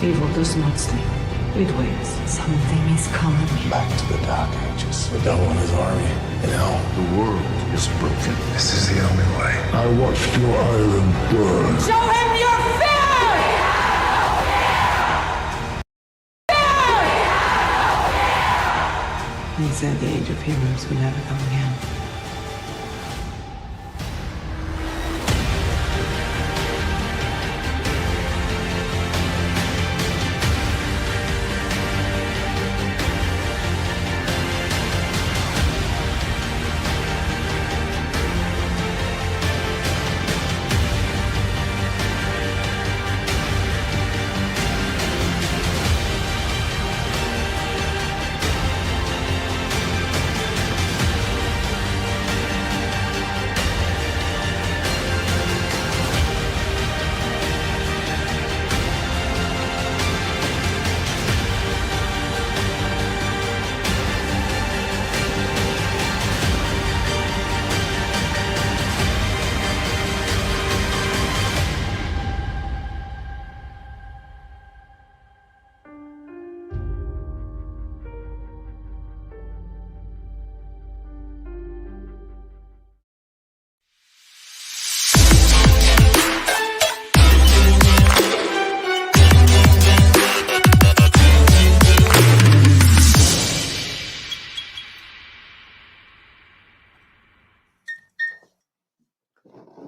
Evil does not sleep. It waits. Something is coming. Back to the Dark Ages. The devil and his army. You know, the world is broken. this is the only way. I watched your island burn. Show him your fear! They said the age of heroes would never come again.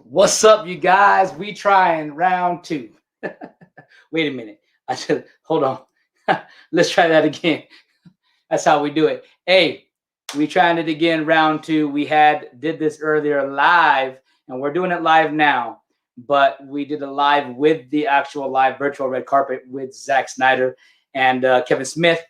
What's up, you guys? We trying round two. Wait a minute. Hold on. Let's try that again. That's how we do it. Hey, we trying it again, round two. We did this earlier live, and we're doing it live now. But we did a live with the actual live virtual red carpet with Zack Snyder and Kevin Smith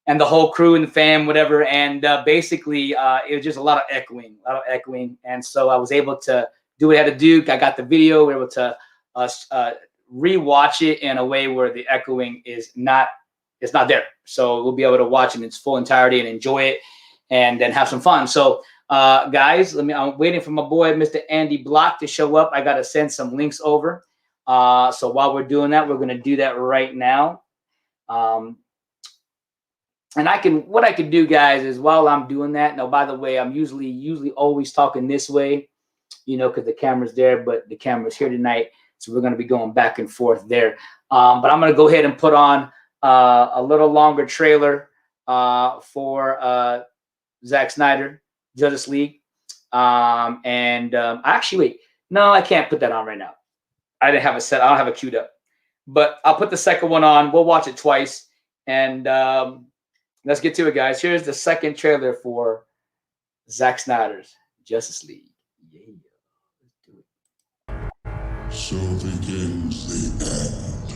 and the whole crew and the fam, whatever. And basically, it was just a lot of echoing. And so I was able to do what I had to do. I got the video. We were able to rewatch it in a way where the echoing is not there. So we'll be able to watch it in its full entirety and enjoy it and then have some fun. So guys, I'm waiting for my boy, Mr. Andy Block, to show up. I got to send some links over. So while we're doing that, we're going to do that right now. And what I can do, guys, is while I'm doing that. Now, by the way, I'm usually always talking this way, you know, because the camera's there, but the camera's here tonight. So we're going to be going back and forth there. But I'm going to go ahead and put on a little longer trailer for Zack Snyder, Justice League. Actually, wait. No, I can't put that on right now. I don't have it queued up. But I'll put the second one on. We'll watch it twice. And let's get to it, guys. Here's the second trailer for Zack Snyder's Justice League. Yeah. So begins the end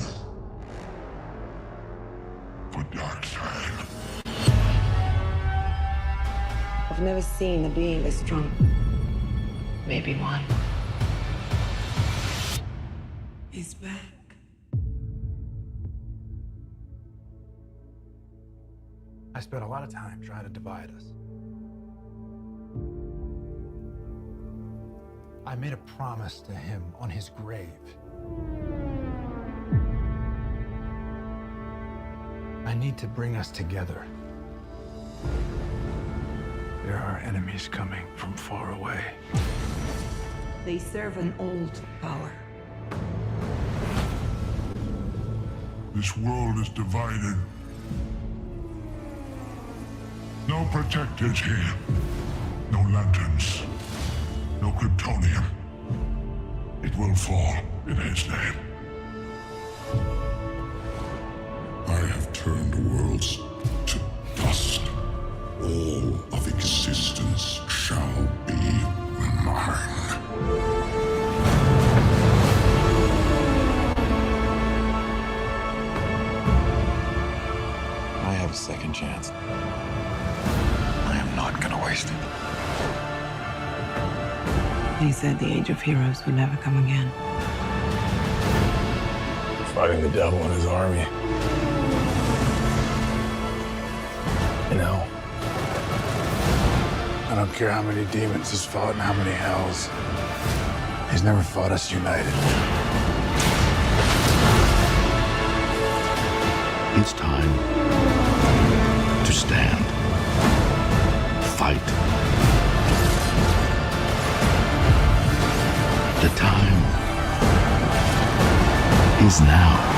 for Darkseid. I've never seen a being this strong. Maybe one. He's back. I spent a lot of time trying to divide us. I made a promise to him on his grave. I need to bring us together. There are enemies coming from far away. They serve an old power. This world is divided. No protectors here. No lanterns. No Kryptonium. It will fall in his name. I have turned worlds to dust. All of existence shall be mine. I have a second chance. I am not gonna waste it. They said the age of heroes would never come again. Fighting the devil and his army. You know, I don't care how many demons he's fought and how many hells. He's never fought us united. It's time to stand, fight. The time is now.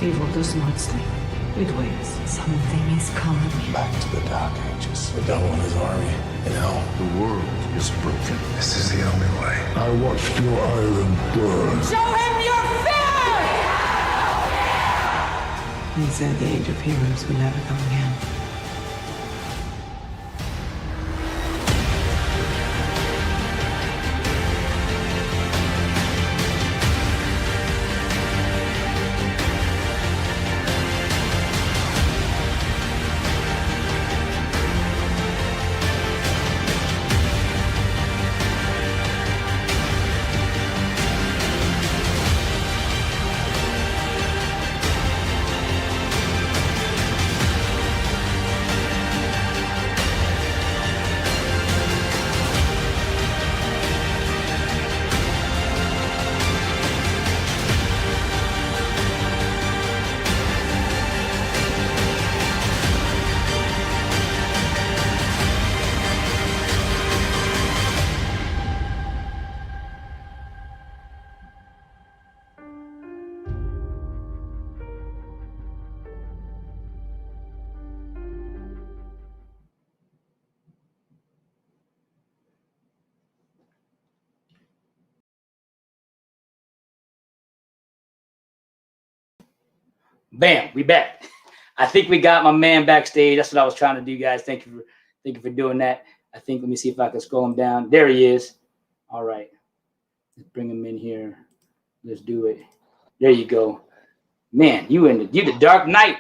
Evil does not sleep. It waits. Something is coming. Back to the Dark Ages. The devil and his army. You know, The world is broken. this is the only way. I watched your island burn. Show him your fear! They said the age of heroes would never come again. Bam, we back. I think we got my man backstage. That's what I was trying to do, guys. Thank you for doing that. I think, let me see if I can scroll him down. There he is. All right. Let's bring him in here. Let's do it. There you go. Man, you the Dark Knight.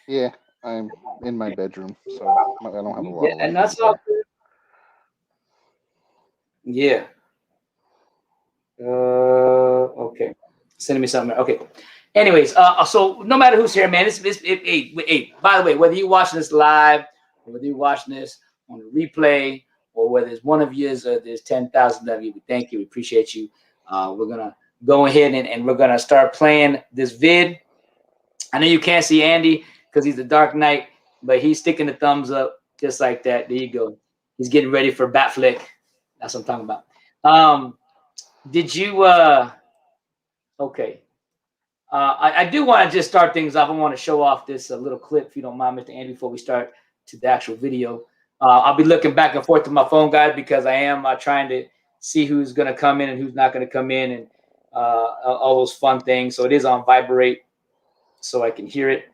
Yeah, I'm in my bedroom, so I don't have a lot of light. And that's all good. Yeah. Okay. Sending me something. Okay. Anyways, so no matter who's here, man, hey, by the way, whether you're watching this live or whether you're watching this on the replay or whether it's one of you or there's 10,000 of you, we thank you. We appreciate you. We're going to go ahead and we're going to start playing this vid. I know you can't see Andy because he's the Dark Knight, but he's sticking the thumbs up just like that. There you go. He's getting ready for Bat Flick. That's what I'm talking about. Did you okay. I do want to just start things off. I want to show off this little clip, if you don't mind, Mr. Andy, before we start to the actual video. I'll be looking back and forth to my phone, guys, because I am trying to see who's going to come in and who's not going to come in and all those fun things. So it is on vibrate so I can hear it.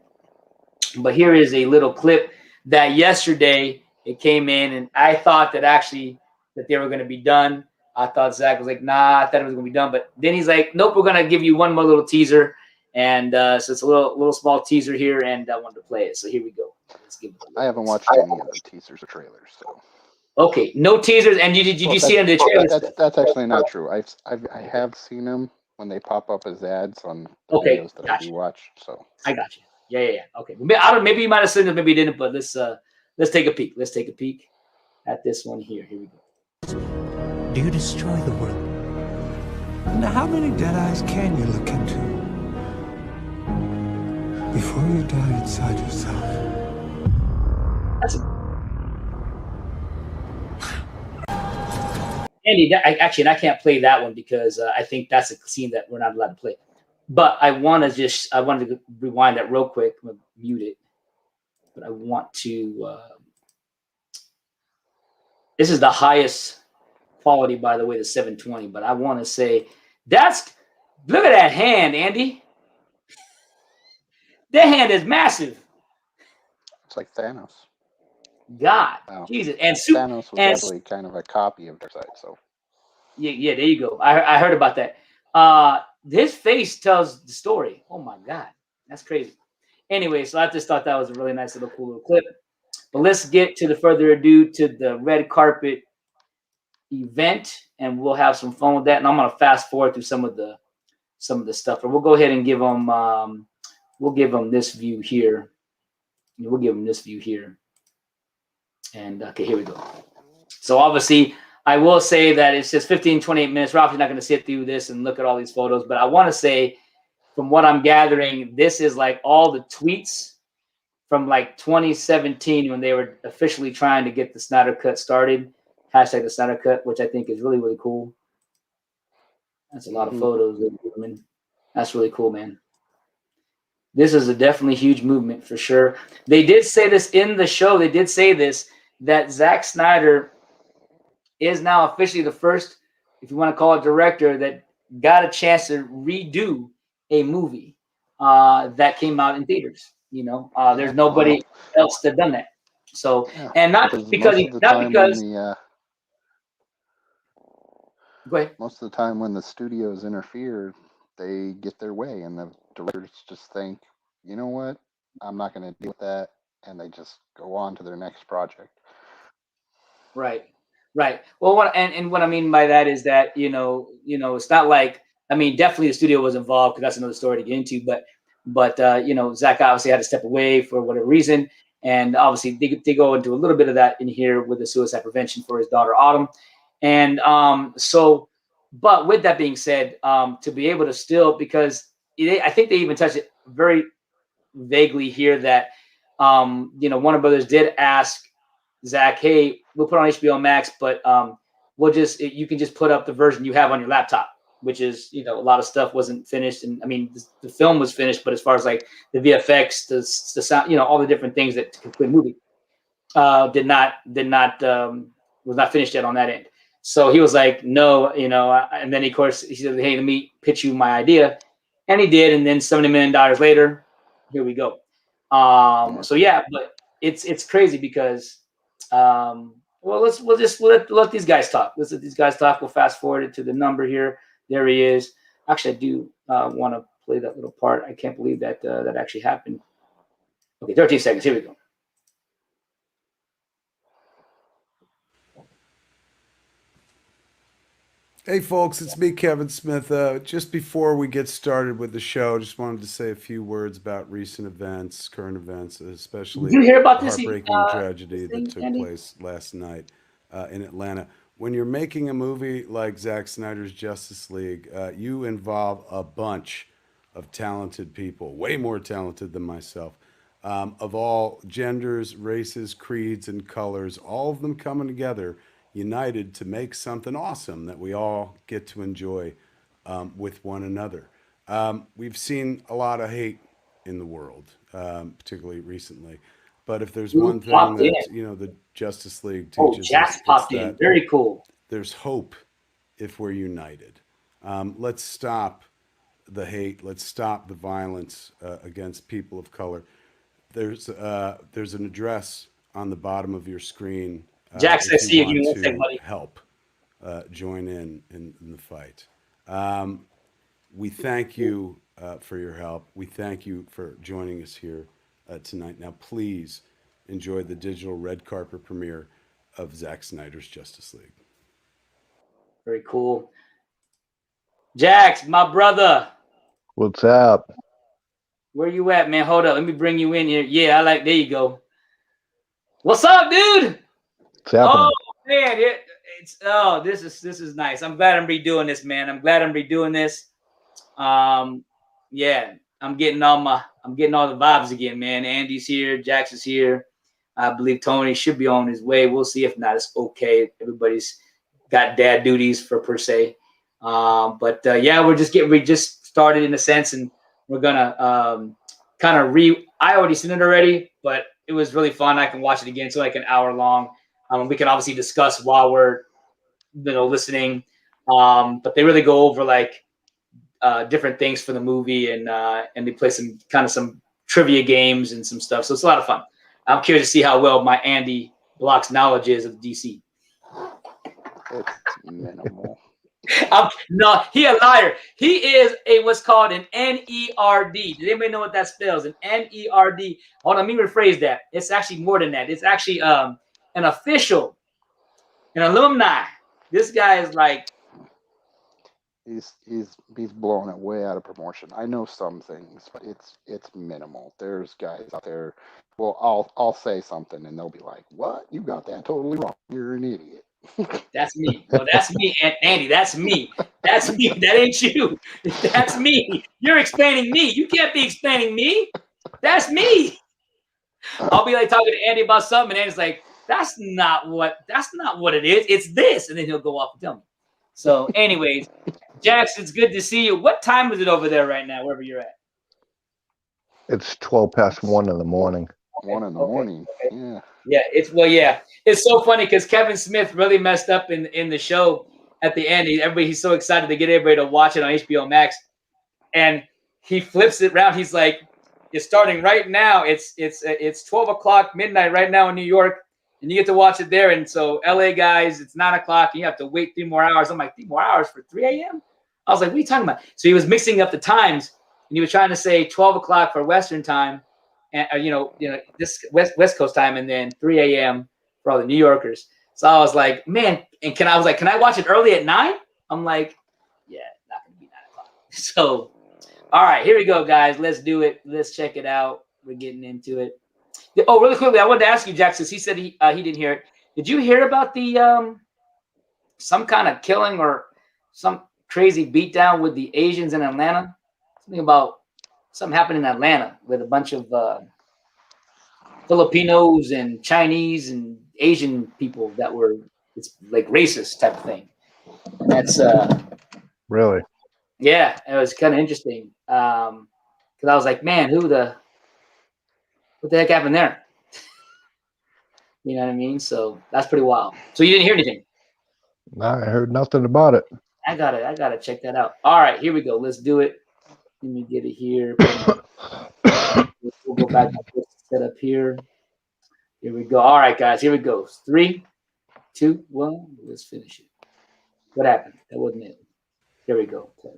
But here is a little clip that yesterday it came in, and I thought that actually that they were going to be done. I thought Zach was like, nah, I thought it was going to be done. But then he's like, nope, we're going to give you one more little teaser. And so it's a little small teaser here, and I wanted to play it. So here we go. Let's give it I haven't watched any of the teasers or trailers, so. Okay, no teasers. And did you see them in the trailers? That's actually not true. I have seen them when they pop up as ads on the videos that I do watch. So I got you. Yeah. Okay. Maybe you might have seen it, maybe you didn't. But let's take a peek. Let's take a peek at this one here. Here we go. Do you destroy the world? Now, how many dead eyes can you look into before you die inside yourself? Andy, I can't play that one because I think that's a scene that we're not allowed to play. But I wanted to rewind that real quick. I'm gonna mute it. But I want to. This is the highest quality, by the way, the 720. But I want to say look at that hand, Andy. That hand is massive. it's like Thanos. God, Wow. Jesus, and Thanos was actually kind of a copy of Darkseid. So yeah, there you go. I heard about that. His face tells the story. Oh my God, that's crazy. Anyway, so I just thought that was a really nice little cool little clip. But let's get to the further ado to the red carpet event, and we'll have some fun with that. And I'm gonna fast forward through some of the some of the stuff. But we'll go ahead and give them this view here. We'll give them this view here. And okay, here we go. So obviously, I will say that it's just 15, 28 minutes. We're obviously not going to sit through this and look at all these photos, but I want to say, from what I'm gathering, this is like all the tweets from like 2017 when they were officially trying to get the Snyder Cut started. Hashtag the Snyder Cut, which I think is really, really cool. That's a lot of photos. That's really cool, man. This is a definitely huge movement for sure. They did say this in the show. They did say this, that Zack Snyder is now officially the first, if you want to call it, director that got a chance to redo a movie that came out in theaters. You know, there's nobody else that done that. So, and not because go ahead. Most of the time when the studios interfere, they get their way, and the directors just think, you know what, I'm not going to deal with that, and they just go on to their next project. Right. Well, what I mean by that is that you know, it's not like, I mean, definitely the studio was involved, because that's another story to get into. But you know, Zack obviously had to step away for whatever reason, and obviously they go into a little bit of that in here with the suicide prevention for his daughter Autumn, and so. But with that being said, to be able to still, because I think they even touched it very vaguely here that you know, Warner Brothers did ask Zack, hey, we'll put on HBO-MAX, but you can just put up the version you have on your laptop, which is, you know, a lot of stuff wasn't finished. And I mean, the film was finished, but as far as like the VFX, the sound, you know, all the different things that complete movie was not finished yet on that end. So he was like, no, you know, and then of course he said, hey, let me pitch you my idea. And he did. And then $70 million later, here we go. So yeah, but it's crazy because, well, we'll just let these guys talk. Let's let these guys talk. We'll fast forward it to the number here. There he is. Actually, I do want to play that little part. I can't believe that that actually happened. Okay, 13 seconds. Here we go. Hey folks, it's me, Kevin Smith. Just before we get started with the show, just wanted to say a few words about recent events, current events, especially Did you hear about the this heartbreaking tragedy that took place last night in Atlanta. When you're making a movie like Zack Snyder's Justice League, you involve a bunch of talented people, way more talented than myself, of all genders, races, creeds, and colors, all of them coming together, united to make something awesome that we all get to enjoy with one another. We've seen a lot of hate in the world, particularly recently. But if there's one thing that, you know, the Justice League teaches us, popped in. Very cool. There's hope if we're united. Let's stop the hate. Let's stop the violence against people of color. There's an address on the bottom of your screen. Jax, I see you. Want to help join in the fight. We thank you for your help. We thank you for joining us here tonight. Now, please enjoy the digital red carpet premiere of Zack Snyder's Justice League. Very cool. Jax, my brother. What's up? Where you at, man? Hold up. Let me bring you in here. Yeah, there you go. What's up, dude? Oh man, this is nice. I'm glad I'm redoing this, man. I'm glad I'm redoing this. Yeah, I'm getting all the vibes again, man. Andy's here, Jax is here. I believe Tony should be on his way. We'll see. If not, it's okay. Everybody's got dad duties per se. But yeah, we just started in a sense, and we're gonna I already seen it already, but it was really fun. I can watch it again. It's like an hour long. We can obviously discuss while we're, listening. But they really go over like different things for the movie, and they play some trivia games and some stuff. So it's a lot of fun. I'm curious to see how well my Andy Block's knowledge is of DC. It's minimal. No, he a liar. He is what's called an NERD. Does anybody know what that spells? An NERD. Hold on, let me rephrase that. It's actually more than that. It's actually an official, an alumni. This guy is like He's blowing it way out of proportion. I know some things, but it's minimal. There's guys out there. Well, I'll say something and they'll be like, "What? You got that totally wrong. You're an idiot." That's me. Well, that's me, Andy. That's me. That's me. That ain't you. That's me. You're explaining me. You can't be explaining me. That's me. I'll be like talking to Andy about something, and Andy's like, that's not what it is. It's this. And then he'll go off and tell me. So, anyways, Jackson, it's good to see you. What time is it over there right now, wherever you're at? It's 1:12 in the morning. 1 in the morning. Okay. Yeah. Yeah, it's so funny because Kevin Smith really messed up in the show at the end. He's so excited to get everybody to watch it on HBO-MAX, and he flips it around. He's like, "It's starting right now. It's 12 o'clock midnight right now in New York, and you get to watch it there. And so, LA guys, it's 9 o'clock, and you have to wait 3 more hours." I'm like, 3 more hours for 3 a.m.? I was like, "What are you talking about?" So he was mixing up the times, and he was trying to say 12 o'clock for Western time. And this West Coast time, and then 3 a.m. for all the New Yorkers. So I was like, man, and can I watch it early at 9? I'm like, yeah, not gonna be 9 o'clock. So, all right, here we go, guys. Let's do it. Let's check it out. We're getting into it. Oh, really quickly, I wanted to ask you, Jackson. He said he didn't hear it. Did you hear about the some kind of killing or some crazy beatdown with the Asians in Atlanta? Something happened in Atlanta with a bunch of Filipinos and Chinese and Asian people it's like racist type of thing. And that's Really? Yeah, it was kind of interesting. Because I was like, man, what the heck happened there? You know what I mean? So that's pretty wild. So you didn't hear anything? No, I heard nothing about it. I gotta check that out. All right, here we go. Let's do it. Let me get it here. We'll go back to this setup here. Here we go. All right, guys. Here we go. 3, 2, 1. Let's finish it. What happened? That wasn't it. Here we go. Okay.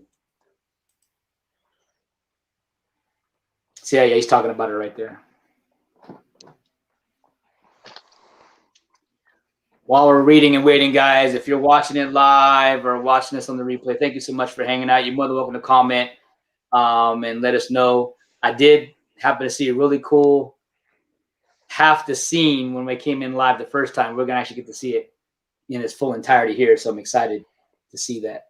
See, yeah, he's talking about it right there. While we're reading and waiting, guys, if you're watching it live or watching this on the replay, thank you so much for hanging out. You're more than welcome to comment and let us know. I did happen to see a really cool half the scene when we came in live the first time. We're going to actually get to see it in its full entirety here, so I'm excited to see that.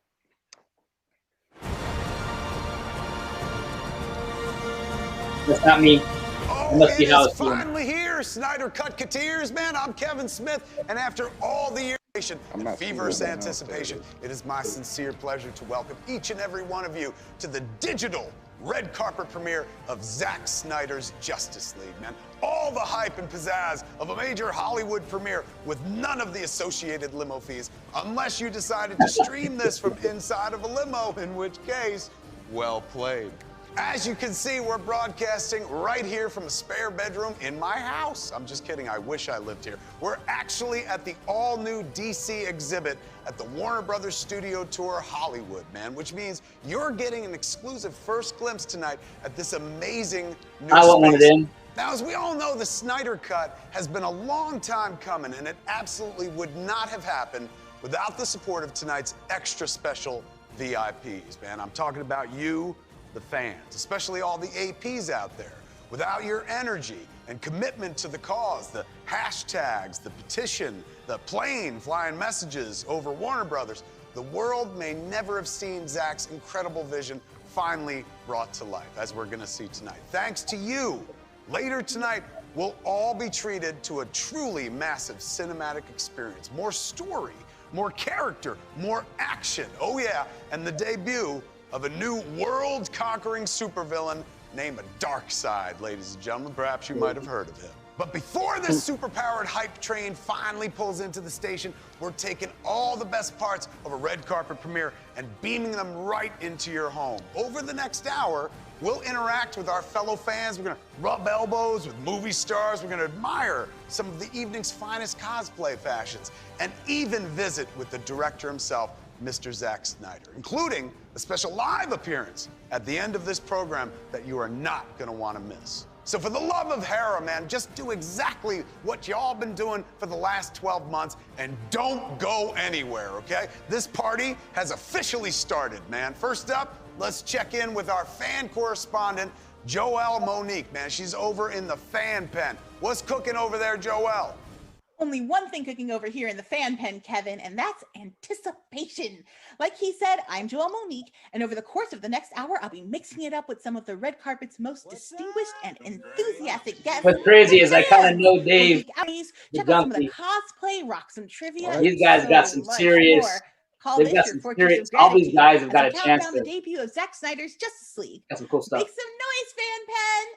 That's not me. Oh, must be how it's it's doing. finally here, Snyder Cut Cateers, man. I'm Kevin Smith, and after all the years and feverish anticipation, it is my sincere pleasure to welcome each and every one of you to the digital red carpet premiere of Zack Snyder's Justice League, man. All the hype and pizzazz of a major Hollywood premiere with none of the associated limo fees, unless you decided to stream this from inside of a limo, in which case, well played. As you can see, we're broadcasting right here from a spare bedroom in my house. I'm just kidding, I wish I lived here. We're actually at the all-new DC exhibit at the Warner Brothers Studio Tour Hollywood, man, which means you're getting an exclusive first glimpse tonight at this amazing new I want one of them. Now, as we all know, the Snyder Cut has been a long time coming, and it absolutely would not have happened without the support of tonight's extra special VIPs, man. I'm talking about you, the fans, especially all the APs out there. Without your energy and commitment to the cause, the hashtags, the petition, the plane flying messages over Warner Brothers, the world may never have seen Zack's incredible vision finally brought to life, as we're gonna see tonight. Thanks to you, later tonight, we'll all be treated to a truly massive cinematic experience. More story, more character, more action. Oh yeah, and the debut of a new world-conquering supervillain named Darkseid, ladies and gentlemen. Perhaps you might have heard of him. But before this superpowered hype train finally pulls into the station, we're taking all the best parts of a red carpet premiere and beaming them right into your home. Over the next hour, we'll interact with our fellow fans. We're gonna rub elbows with movie stars. We're gonna admire some of the evening's finest cosplay fashions and even visit with the director himself, Mr. Zack Snyder, including a special live appearance at the end of this program that you are not going to want to miss. So for the love of Hera, man, just do exactly what y'all been doing for the last 12 months and don't go anywhere, okay? This party has officially started, man. First up, let's check in with our fan correspondent, Joelle Monique, man. She's over in the fan pen. What's cooking over there, Joelle? Only one thing cooking over here in the fan pen, Kevin, and that's anticipation. Like he said, I'm Joelle Monique, and over the course of the next hour, I'll be mixing it up with some of the red carpet's most distinguished and enthusiastic guests. What's crazy is I kind of know Dave. Check out some of the cosplay, rock some trivia. These guys got some serious. They've got some serious. All these guys have got a chance to. The debut of Zack Snyder's Justice League. Got some cool stuff. Make some noise, fan pen.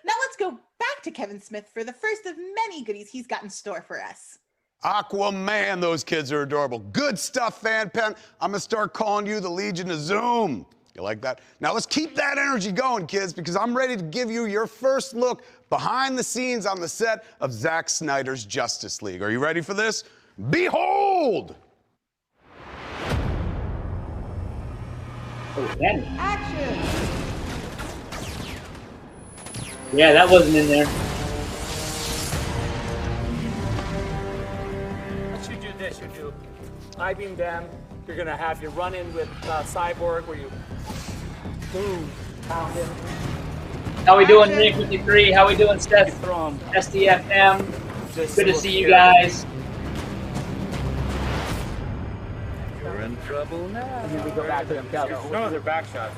Now let's go back to Kevin Smith for the first of many goodies he's got in store for us. Aquaman, those kids are adorable. Good stuff, fan pen. I'm gonna start calling you the Legion of Zoom. You like that? Now let's keep that energy going, kids, because I'm ready to give you your first look behind the scenes on the set of Zack Snyder's Justice League. Are you ready for this? Behold! Action! Yeah, that wasn't in there. What you do this, you do I-beam them. You're gonna have your run-in with Cyborg where you boom, pound him. How we doing, Nick 53? How we doing, Steph? SDFM. Good to see you guys. You're in trouble now. And then we go back to them. No other back shots.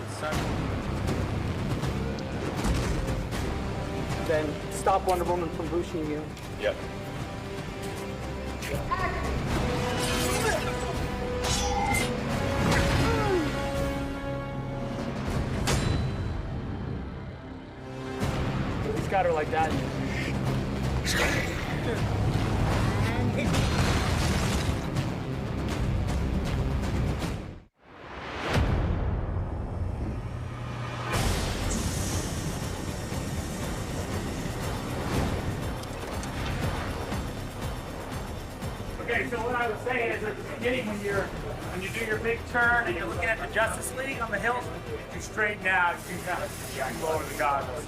Then stop Wonder Woman from pushing you. Yep. He's got her like that. Okay, so what I was saying is at the beginning when you do your big turn and you're looking at the Justice League on the hill, you straighten out, you kind of lower the goggles.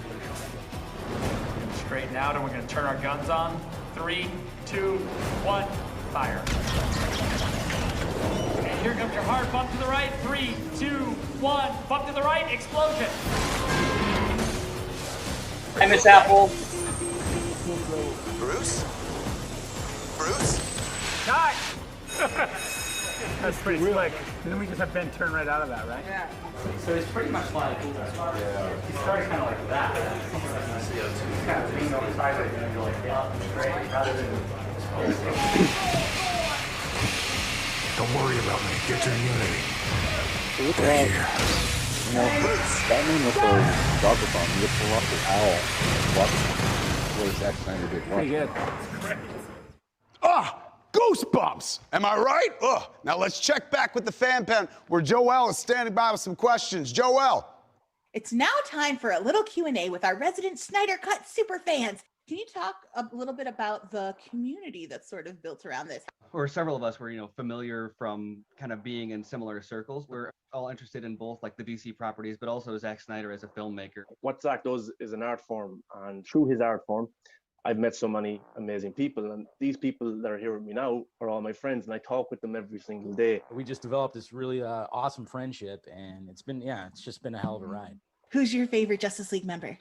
Straighten out, and we're going to turn our guns on. 3, 2, 1, fire. And here comes your hard bump to the right. 3, 2, 1, bump to the right, explosion. Hi, Miss Apple. Bruce? Bruce? Cut! That's pretty slick. And then we just have Ben turn right out of that, right? Yeah. So it's pretty much like, he started kind of like that. He's kind of leaning over sideways and go like that, straight, rather than. Don't worry about me. Get your unity. Look at that. You know, Batman with the dogger bomb, you get to pull off the owl. Watch what Zack Snyder did. Pretty good. Ah! Goosebumps! Am I right? Ugh. Now let's check back with the fan pen where Joelle is standing by with some questions. Joelle. It's now time for a little Q&A with our resident Snyder Cut super fans. Can you talk a little bit about the community that's sort of built around this? Or several of us were, familiar from kind of being in similar circles. We're all interested in both like the DC properties, but also Zack Snyder as a filmmaker. What Zack does is an art form, and through his art form, I've met so many amazing people, and these people that are here with me now are all my friends, and I talk with them every single day. We just developed this really awesome friendship, and it's just been a hell of a ride. Who's your favorite Justice League member?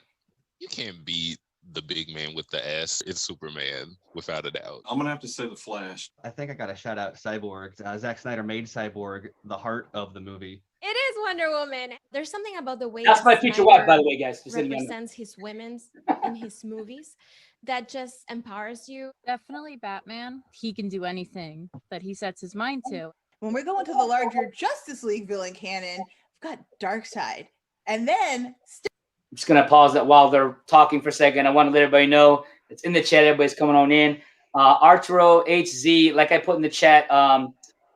You can't beat the big man with the S. It's Superman, without a doubt. I'm gonna have to say the Flash. I think I got to shout out Cyborg. Zack Snyder made Cyborg the heart of the movie. It is Wonder Woman. There's something about the way That's my future wife, by the way, guys. Represents his women's in his movies that just empowers you. Definitely Batman. He can do anything that he sets his mind to. When we're going to the larger Justice League villain canon, we've got Darkseid. And then... I'm just going to pause that while they're talking for a second. I want to let everybody know it's in the chat. Everybody's coming on in. Arturo HZ, like I put in the chat,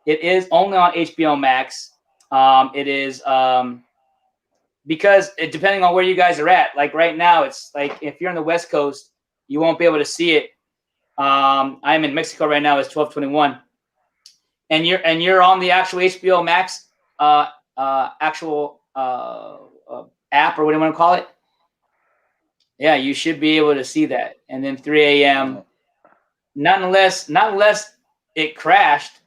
it is only on HBO-MAX. It is because depending on where you guys are at, like right now, it's like if you're on the West Coast, you won't be able to see it. I'm in Mexico right now. It's 12:21, and you're on the actual HBO Max. actual app or what do you want to call it, yeah, you should be able to see that. And then 3 a.m. Not unless it crashed.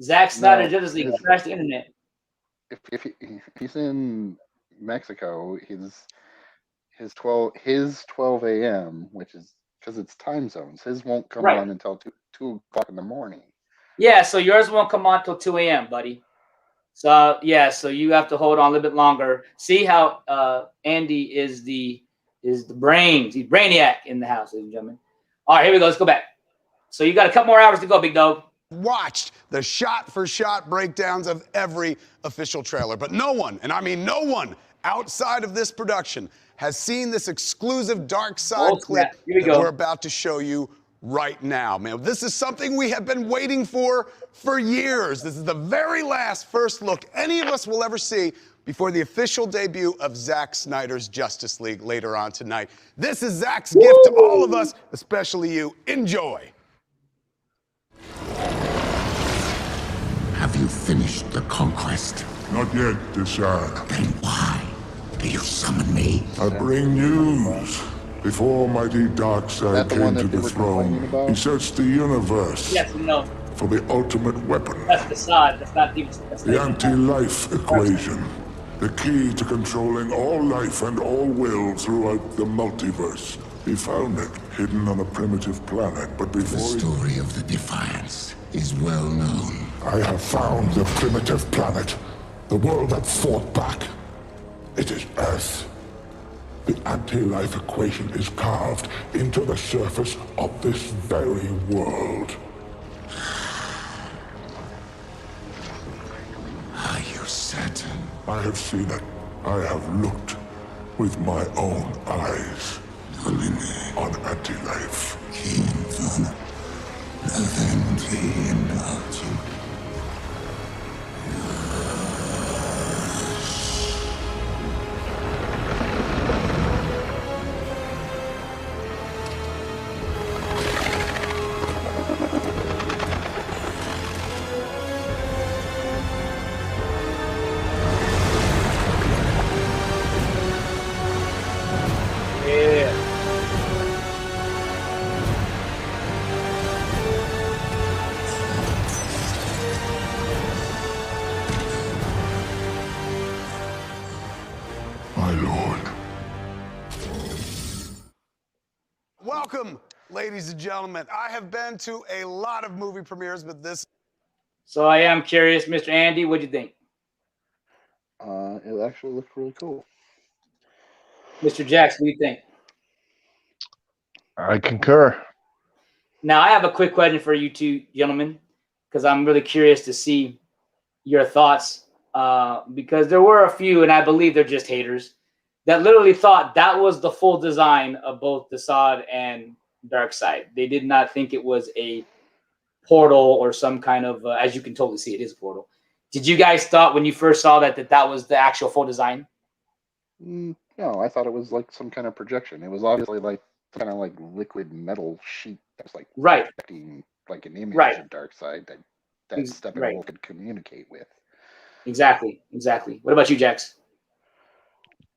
Zack Snyder Justice League crashed the internet. If he's in Mexico, his 12 a.m., which is because it's time zones. His won't come on until 2 o'clock in the morning. Yeah, so yours won't come on till 2 a.m., buddy. So yeah, so you have to hold on a little bit longer. See how Andy is the brains. He's brainiac in the house, ladies and gentlemen. All right, here we go. Let's go back. So you got a couple more hours to go, big dog. Watched the shot-for-shot breakdowns of every official trailer, but no one, and I mean no one, outside of this production has seen this exclusive dark side clip that we're about to show you right now. Man, this is something we have been waiting for years. This is the very last first look any of us will ever see before the official debut of Zack Snyder's Justice League later on tonight. This is Zack's gift to all of us, especially you. Enjoy. Have you finished the conquest? Not yet, Deshaun. Then why do you summon me? I bring news. Before mighty Darkseid came to the throne, he searched the universe Yes, no. for the ultimate weapon. That's the side. That's not even. The anti-life equation. The key to controlling all life and all will throughout the multiverse. He found it, hidden on a primitive planet, but before The story of the Defiance is well known. I have found the primitive planet, the world that fought back. It is Earth. The anti-life equation is carved into the surface of this very world. Are you certain? I have seen it. I have looked with my own eyes on anti-life. My lord. Welcome, ladies and gentlemen. I have been to a lot of movie premieres, but this. So I am curious, Mr. Andy, what do you think? It actually looked really cool. Mr. Jackson, what do you think? I concur. Now, I have a quick question for you two gentlemen, because I'm really curious to see your thoughts, because there were a few, and I believe they're just haters, that literally thought that was the full design of both Desaad and Darkseid. They did not think it was a portal or some kind of, as you can totally see, it is a portal. Did you guys thought when you first saw that was the actual full design? No, I thought it was like some kind of projection. It was obviously like kind of like liquid metal sheet that's like projecting like an image of Darkseid that Steppenwolf could communicate with. Exactly. What about you, Jax?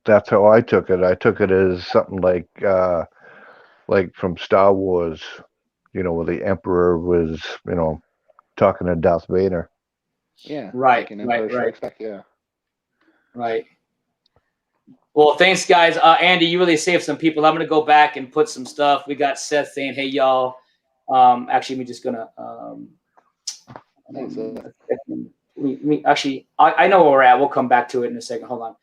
That's how I took it. I took it as something like from Star Wars, where the Emperor was, talking to Darth Vader. Yeah. Right. Like an Empire Strikes Back, yeah. Right. Well, thanks, guys. Andy, you really saved some people. I'm going to go back and put some stuff. We got Seth saying, hey, y'all. Actually, we're just going to I know where we're at. We'll come back to it in a second. Hold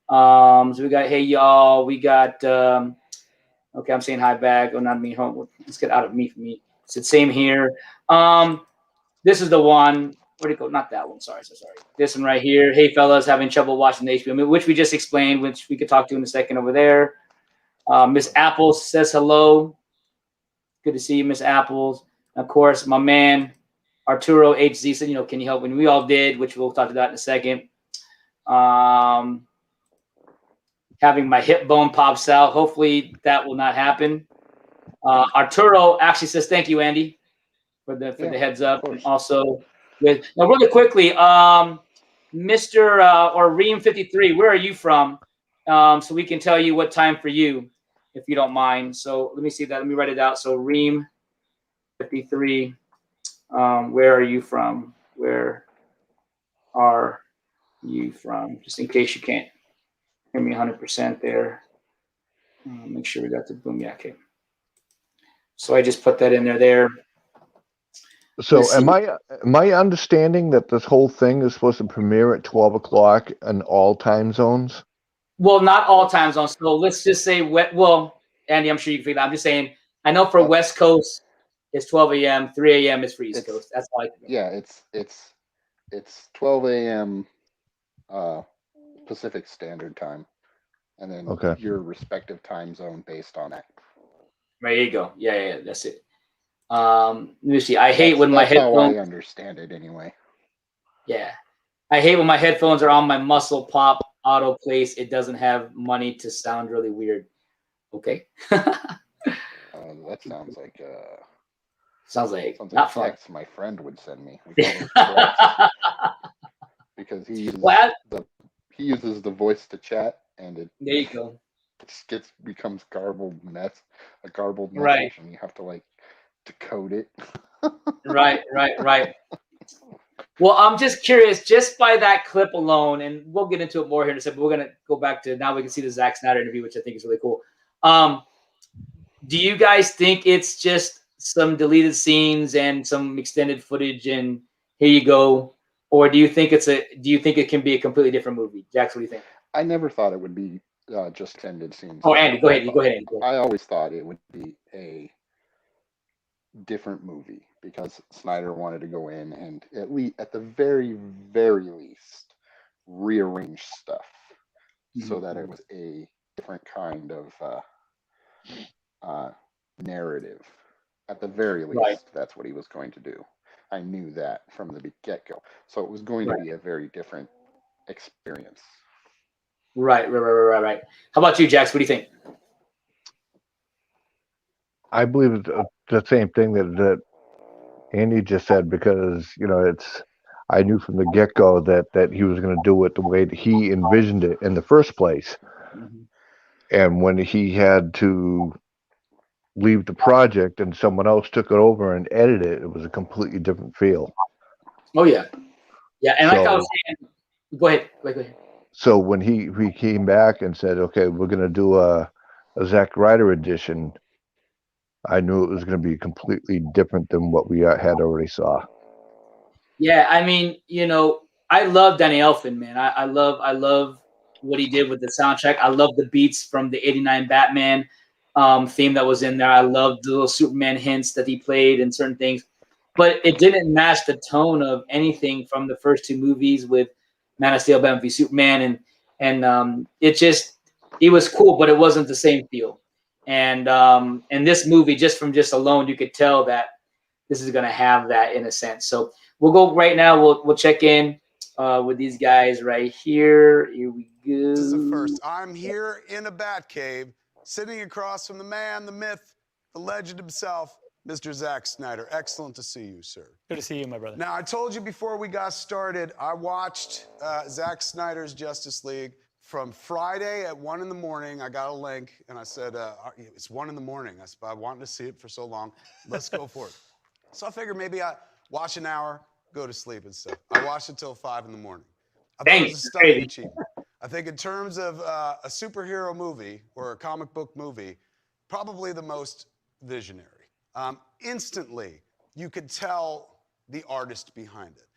on. So we got, hey, y'all. We got, okay, I'm saying hi back. Oh, not me. Let's get out of me for me. It's the same here. This is the one. Where'd it go? Not that one. Sorry. This one right here. Hey, fellas, having trouble watching the HBO, which we just explained, which we could talk to in a second over there. Miss Apples says hello. Good to see you, Miss Apples. Of course, my man, Arturo HZ said, can you help? When we all did, which we'll talk to that in a second. Having my hip bone pops out. Hopefully that will not happen. Arturo actually says, thank you, Andy, for the heads up. And also, now really quickly, Mr. Or Reem 53, where are you from? So we can tell you what time for you, if you don't mind. So let me see that. Let me write it out. So Reem 53, where are you from? Where are you from? Just in case you can't hear me 100% there. Make sure we got the boom. Yeah, okay. So I just put that in there. So am I understanding that this whole thing is supposed to premiere at 12 o'clock in all time zones? Well, not all time zones. So let's just say, well, Andy, I'm sure you can figure it out. I'm just saying, I know for West Coast, it's 12 a.m., 3 a.m. is for East Coast. That's all I can. Yeah, it's 12 a.m. Pacific Standard Time, and then your respective time zone based on that. There you go. Yeah, that's it. Let me see. I hate when my That's how headphones. I understand it, anyway. Yeah, I hate when my headphones are on my muscle pop auto place. It doesn't have money to sound really weird. Okay. That sounds like sounds like not like fun. text My friend would send me. We call those threats. Because he uses the voice to chat, and it there you go. becomes a garbled message, Right. and you have to like decode it. Right. Well, I'm just curious, just by that clip alone, and we'll get into it more here in a second, but we're going to go back to, now we can see the Zack Snyder interview, which I think is really cool. Do you guys think it's just some deleted scenes and some extended footage and here you go? Or do you think it can be a completely different movie? Jax, what do you think? I never thought it would be just extended scenes. Oh, Andy, go ahead. Go ahead, Andy. I always thought it would be a different movie because Snyder wanted to go in and at the very, very least, rearrange stuff so that it was a different kind of narrative. At the very least, that's what he was going to do. I knew that from the get-go. So it was going to be a very different experience. Right. How about you, Jax? What do you think? I believe it's the same thing that Andy just said, because I knew from the get-go that he was going to do it the way that he envisioned it in the first place. And when he had to leave the project and someone else took it over and edited it, it was a completely different feel. Oh yeah, and like I was saying, go ahead. So when he came back and said, "Okay, we're going to do a Zack Snyder edition," I knew it was going to be completely different than what we had already saw. Yeah, I mean, I love Danny Elfman, man. I love what he did with the soundtrack. I love the beats from the '89 Batman theme that was in there. I love the little Superman hints that he played and certain things, but it didn't match the tone of anything from the first two movies with Man of Steel, Batman v Superman, and it was cool, but it wasn't the same feel. And this movie, just alone, you could tell that this is going to have that in a sense. So we'll go right now. We'll check in with these guys right here. Here we go. This is the first. I'm here in a bat cave, sitting across from the man, the myth, the legend himself, Mr. Zack Snyder. Excellent to see you, sir. Good to see you, my brother. Now, I told you before we got started, I watched Zack Snyder's Justice League from Friday at 1 in the morning. I got a link, and I said, it's 1 in the morning. I said, I wanted to see it for so long. Let's go for it. So I figured maybe I watch an hour, go to sleep and stuff. I watched it till 5 in the morning. I thought it was a stunning achievement. I think in terms of a superhero movie or a comic book movie, probably the most visionary. Instantly, you could tell the artist behind it.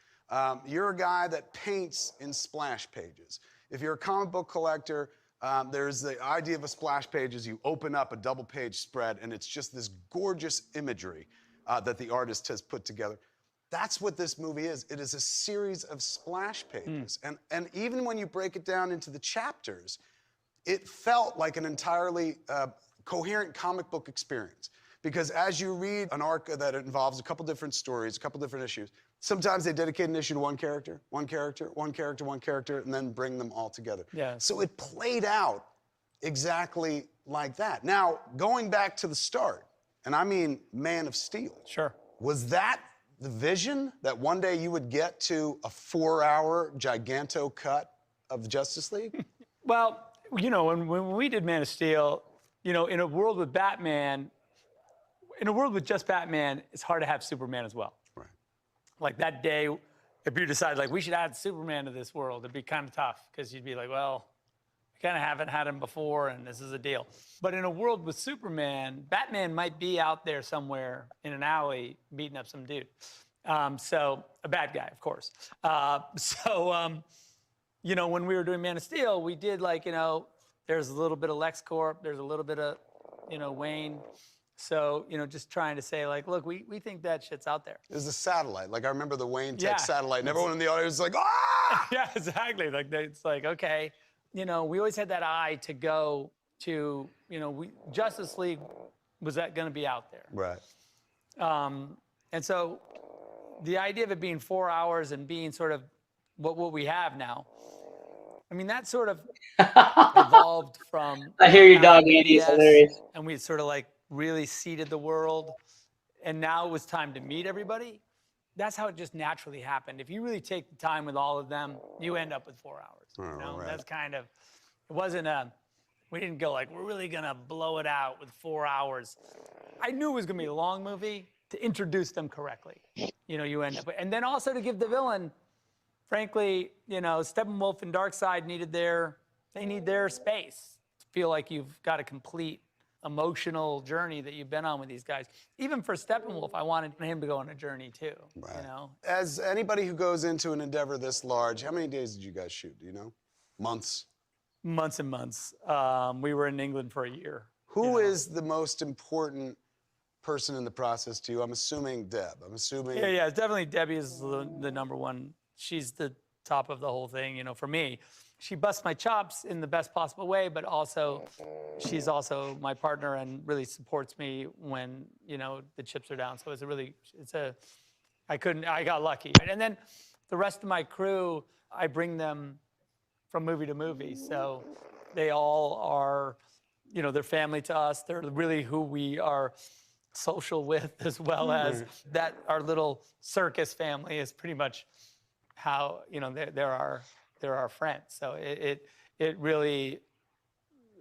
You're a guy that paints in splash pages. If you're a comic book collector, there's the idea of a splash page is you open up a double page spread and it's just this gorgeous imagery that the artist has put together. That's what this movie is. It is a series of splash pages. And even when you break it down into the chapters, it felt like an entirely coherent comic book experience. Because as you read an arc that involves a couple different stories, a couple different issues, sometimes they dedicate an issue to one character, and then bring them all together. Yeah. So it played out exactly like that. Now, going back to the start, and I mean Man of Steel. Sure. Was that the vision that one day you would get to a 4-hour giganto cut of the Justice League? Well, you know, when we did Man of Steel, you know, in a world with Batman, in a world with just Batman, it's hard to have Superman as well. Right. Like that day, if you decide like we should add Superman to this world, it'd be kind of tough because you'd be like, well, we kind of haven't had him before, and this is a deal. But in a world with Superman, Batman might be out there somewhere in an alley beating up some dude. So a bad guy, of course. You know, when we were doing Man of Steel, we did like, you know, there's a little bit of LexCorp, there's a little bit of, you know, Wayne. So, you know, just trying to say like, look, we think that shit's out there. There's a satellite. Like I remember the Wayne Tech satellite, and everyone in the audience was like, ah! Yeah, exactly. Like it's like, okay, you know, we always had that eye to go to, you know, Justice League was that going to be out there. Right. And so the idea of it being 4 hours and being sort of what we have now, I mean, that sort of evolved from. I hear you, dog. Andy, it's hilarious. And we sort of like really seeded the world. And now it was time to meet everybody. That's how it just naturally happened. If you really take the time with all of them, you end up with 4 hours. You know? Right. That's kind of, it wasn't we didn't go like, we're really going to blow it out with 4 hours. I knew it was going to be a long movie to introduce them correctly. You know, you end up, and then also to give the villain, frankly, you know, Steppenwolf and Darkseid they need their space to feel like you've got a complete emotional journey that you've been on with these guys. Even for Steppenwolf, I wanted him to go on a journey too, Right. you know? As anybody who goes into an endeavor this large, how many days did you guys shoot? Do you know? Months? Months and months. We were in England for a year. Who is the most important person in the process to you? I'm assuming Deb. I'm assuming. Yeah, definitely Debbie is the number one. She's the top of the whole thing, you know, for me. She busts my chops in the best possible way, but also she's also my partner and really supports me when, you know, the chips are down. So I got lucky. And then the rest of my crew, I bring them from movie to movie. So they all are, you know, they're family to us. They're really who we are social with, as well as that our little circus family is pretty much how, you know, they're our friends. So it really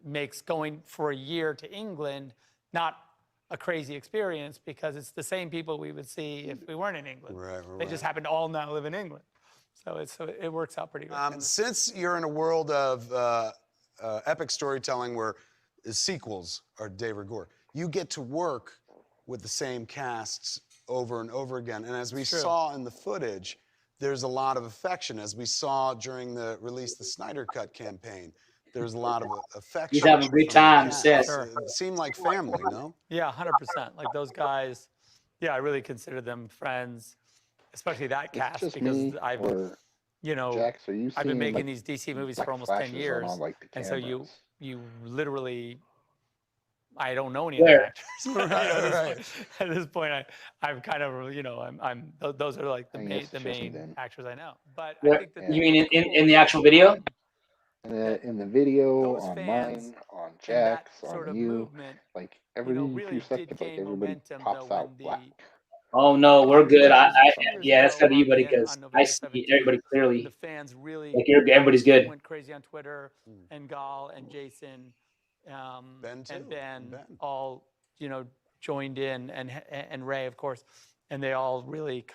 makes going for a year to England not a crazy experience, because it's the same people we would see if we weren't in England. They just happen to all now live in England. So it works out pretty good. Since you're in a world of epic storytelling where sequels are de rigueur, you get to work with the same casts over and over again. And as we saw in the footage, there's a lot of affection. As we saw during the release the Snyder Cut campaign, there's a lot of affection. He's having a great time, It seemed like family, no? Yeah, 100%. Like those guys, yeah, I really consider them friends, especially that cast, because I've, you know, Jack, so I've been making these DC movies for almost 10 years. And so you literally, I don't know any of the actors. At this point, I've kind of, you know, those are like the main actors I know. But I think that you mean in the actual video? In the video, on mine, on Jack's, on you, like every few seconds, like everybody pops out black. Oh no, we're good. Yeah, that's gotta be you, buddy, because I see everybody clearly. The fans really, like everybody's good. Went crazy on Twitter, and Gal and Jason, Ben too. and Ben all, you know, joined in, and Ray, of course, and they all really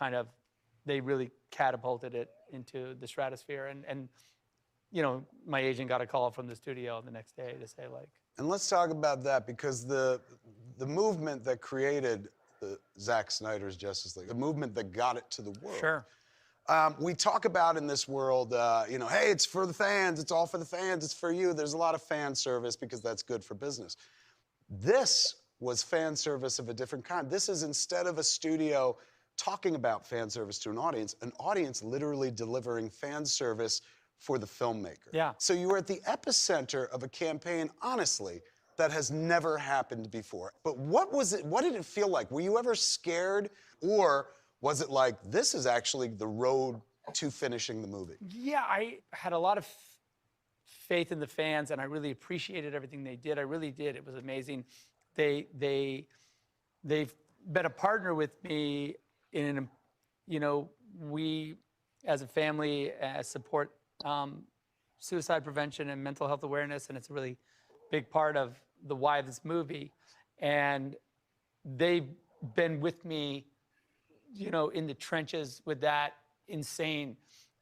they really catapulted it into the stratosphere. And you know, my agent got a call from the studio the next day to say like. And let's talk about that, because the movement that created the Zack Snyder's Justice League, the movement that got it to the world. Sure. We talk about in this world, you know, hey, it's for the fans, it's all for the fans, it's for you. There's a lot of fan service because that's good for business. This was fan service of a different kind. This is, instead of a studio talking about fan service to an audience literally delivering fan service for the filmmaker. Yeah. So you were at the epicenter of a campaign, honestly, that has never happened before. But what was it? What did it feel like? Were you ever scared, or was it like, this is actually the road to finishing the movie? Yeah, I had a lot of faith in the fans, and I really appreciated everything they did. I really did. It was amazing. They've been a partner with me in you know, we as a family support suicide prevention and mental health awareness, and it's a really big part of the why of this movie. And they've been with me, you know, in the trenches with that, insane.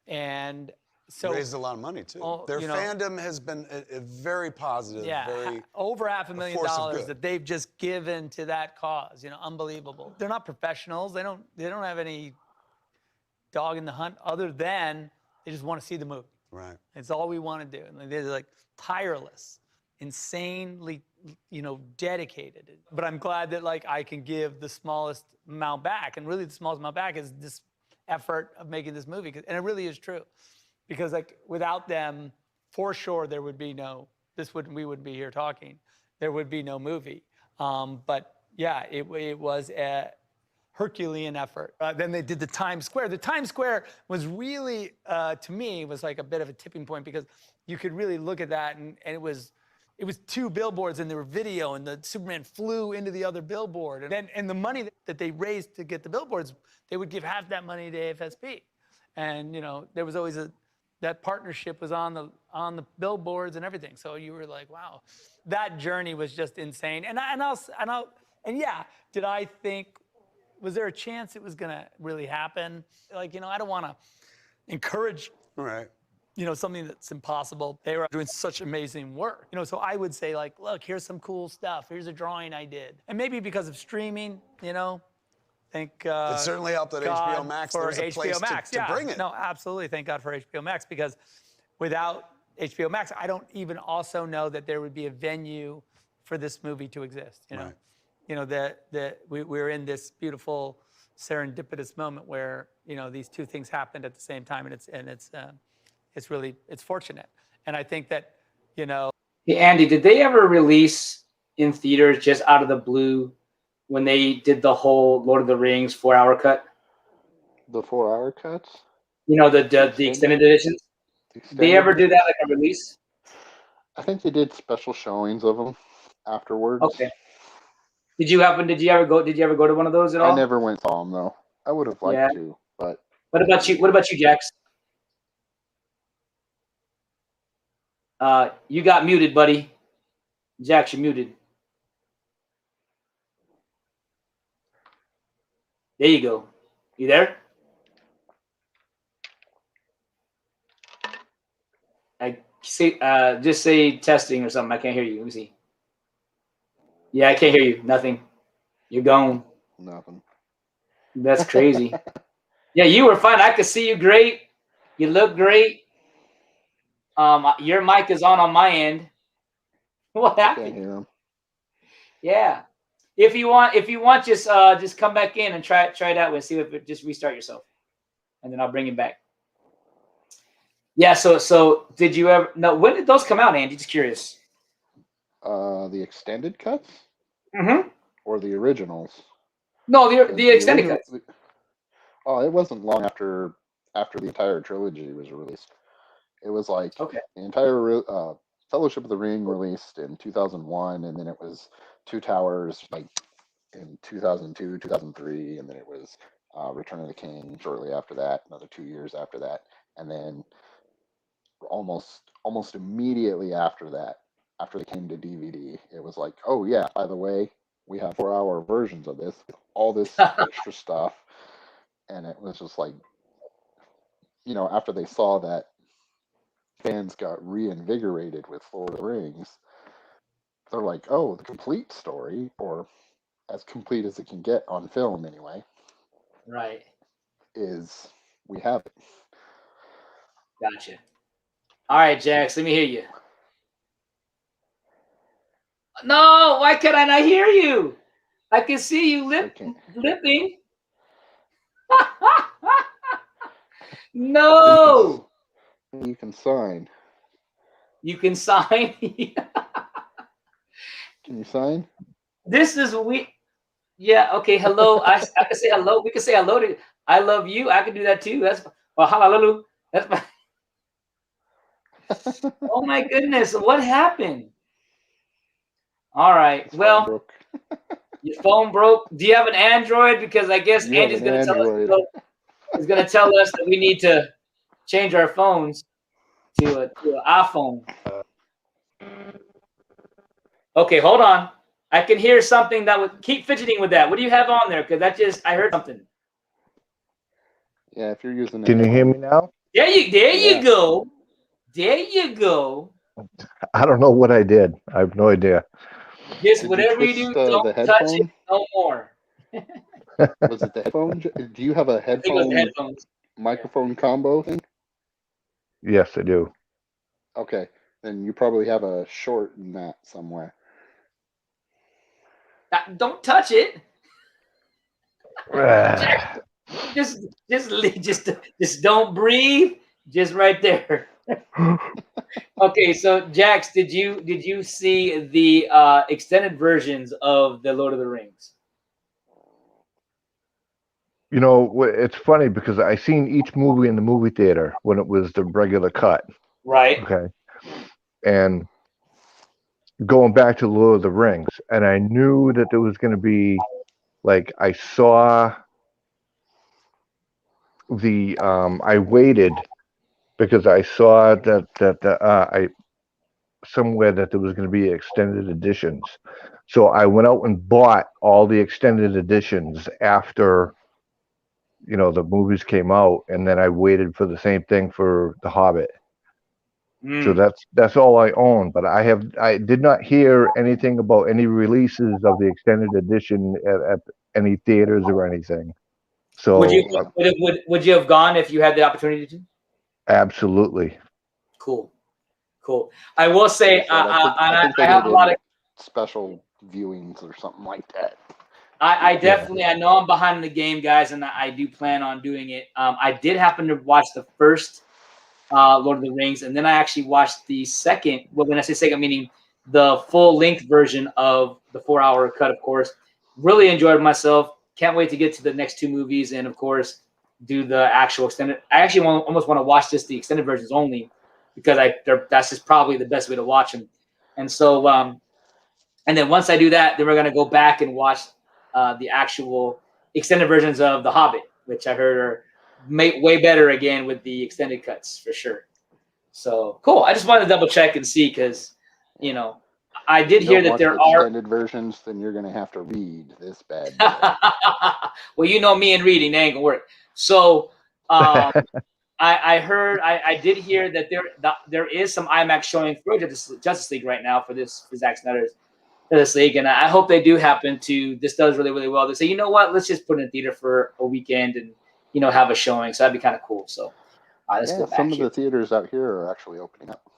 And so raised a lot of money too. Their you know, fandom has been a very positive, very over $500,000 that they've just given to that cause. You know, unbelievable. They're not professionals. They don't have any dog in the hunt other than they just want to see the movie. Right. It's all we want to do. And they're like tireless, insanely, you know, dedicated. But I'm glad that like I can give the smallest amount back. And really the smallest amount back is this effort of making this movie. And it really is true. Because like without them, for sure, there would be no, we wouldn't be here talking. There would be no movie. But yeah, it was a Herculean effort. Then they did the Times Square. The Times Square was really, to me, was like a bit of a tipping point because you could really look at that and it was 2 billboards and there were video and the Superman flew into the other billboard. And the money that they raised to get the billboards, they would give half that money to AFSP. And, you know, there was always that partnership was on the billboards and everything. So you were like, wow, that journey was just insane. And yeah, did I think, was there a chance it was gonna really happen? Like, you know, I don't wanna encourage, you know, something that's impossible. They were doing such amazing work. You know, so I would say like, look, here's some cool stuff. Here's a drawing I did. And maybe because of streaming, you know, thank it certainly helped that God HBO-MAX, for there's a place HBO-MAX. to bring it. No, absolutely. Thank God for HBO-MAX because without HBO-MAX, I don't even also know that there would be a venue for this movie to exist. You know, you know that we're in this beautiful serendipitous moment where you know these two things happened at the same time, and it's really fortunate. And I think that you know. Hey Andy, did they ever release in theaters just out of the blue when they did the whole Lord of the Rings 4-hour cut? The 4-hour cuts? You know, the extended editions? Did they ever do that like a release? I think they did special showings of them afterwards. Okay. Did you ever go to one of those at all? I never went saw them though. I would have liked to, but what about you, Jax? You got muted, buddy. Jax, you're muted. There you go. You there? I see. Just say testing or something. I can't hear you. Let me see. Yeah, I can't hear you. Nothing. You're gone. Nothing. That's crazy. Yeah, you were fine. I could see you great. You look great. Your mic is on my end. What happened? I can't hear him. Yeah. If you want, just come back in and try it out and see if it just restart yourself, and then I'll bring it back. Yeah. So did you ever? No. When did those come out, Andy? Just curious. The extended cuts. Mm-hmm. Or the originals. No, the extended cuts. Oh, it wasn't long after the entire trilogy was released. It was like the entire Fellowship of the Ring released in 2001, and then it was Two Towers like in 2002, 2003, and then it was Return of the King shortly after that, another 2 years after that, and then almost immediately after that, after they came to DVD, it was like, oh yeah, by the way, we have 4-hour versions of this, with all this extra stuff, and it was just like, you know, after they saw that fans got reinvigorated with Lord of the Rings, they're like, oh, the complete story, or as complete as it can get on film anyway. Right. Is we have it. Gotcha. All right, Jax, let me hear you. No, why can't I not hear you? I can see you lipping. No. You can sign. You can sign. Can you sign? This is we. Yeah. Okay. Hello. I can say hello. We can say hello to. I love you. I can do that too. That's hallelujah. That's my. Oh my goodness! What happened? All right. Well, your phone broke. Do you have an Android? Because I guess Andy's going to tell us. is going to tell us that we need to change our phones to an iPhone. Okay, hold on. I can hear something that would keep fidgeting with that. What do you have on there? Because I heard something. Yeah, if you're using it. Can you hear me now? There you go. There you go. I don't know what I did. I have no idea. Just whatever you do, don't touch it no more. Was it the headphone? Do you have a I think it was the headphone headphones. microphone combo thing? Yes, I do. Okay, then you probably have a short in that somewhere. Don't touch it. just don't breathe. Just right there. Okay, so Jax, did you see the extended versions of the Lord of the Rings? You know, it's funny because I seen each movie in the movie theater when it was the regular cut. Right. Okay. And going back to Lord of the Rings, and I knew that there was going to be, like, I saw the I waited because I saw that I somewhere that there was going to be extended editions. So I went out and bought all the extended editions after, you know, the movies came out, and then I waited for the same thing for The Hobbit. So that's all I own, but I did not hear anything about any releases of the extended edition at any theaters or anything. So would you have gone if you had the opportunity to? Absolutely. Cool. I will say I think they have a lot of special viewings or something like that. I definitely I know I'm behind the game, guys, and I do plan on doing it. I did happen to watch the first Lord of the Rings, and then I actually watched the second. Well, when I say second, meaning the full-length version of the 4-hour cut, of course. Really enjoyed myself. Can't wait to get to the next two movies, and of course, do the actual extended. I actually almost want to watch just the extended versions only, because that's just probably the best way to watch them. And so, and then once I do that, then we're gonna go back and watch the actual extended versions of The Hobbit, which I heard are way better again with the extended cuts for sure. So cool. I just wanted to double check and see, because you know I did hear that there are extended versions. Then you're gonna have to read this bad. Well, you know me and reading, they ain't gonna work. So I heard, I did hear that there is some IMAX showing for Justice League right now for Zack Snyder's Justice League, and I hope they do happen to. This does really, really well. They say, you know what, let's just put it in theater for a weekend and have a showing. So that'd be kind of cool. So let's go back some of here. the theaters out here are actually opening up.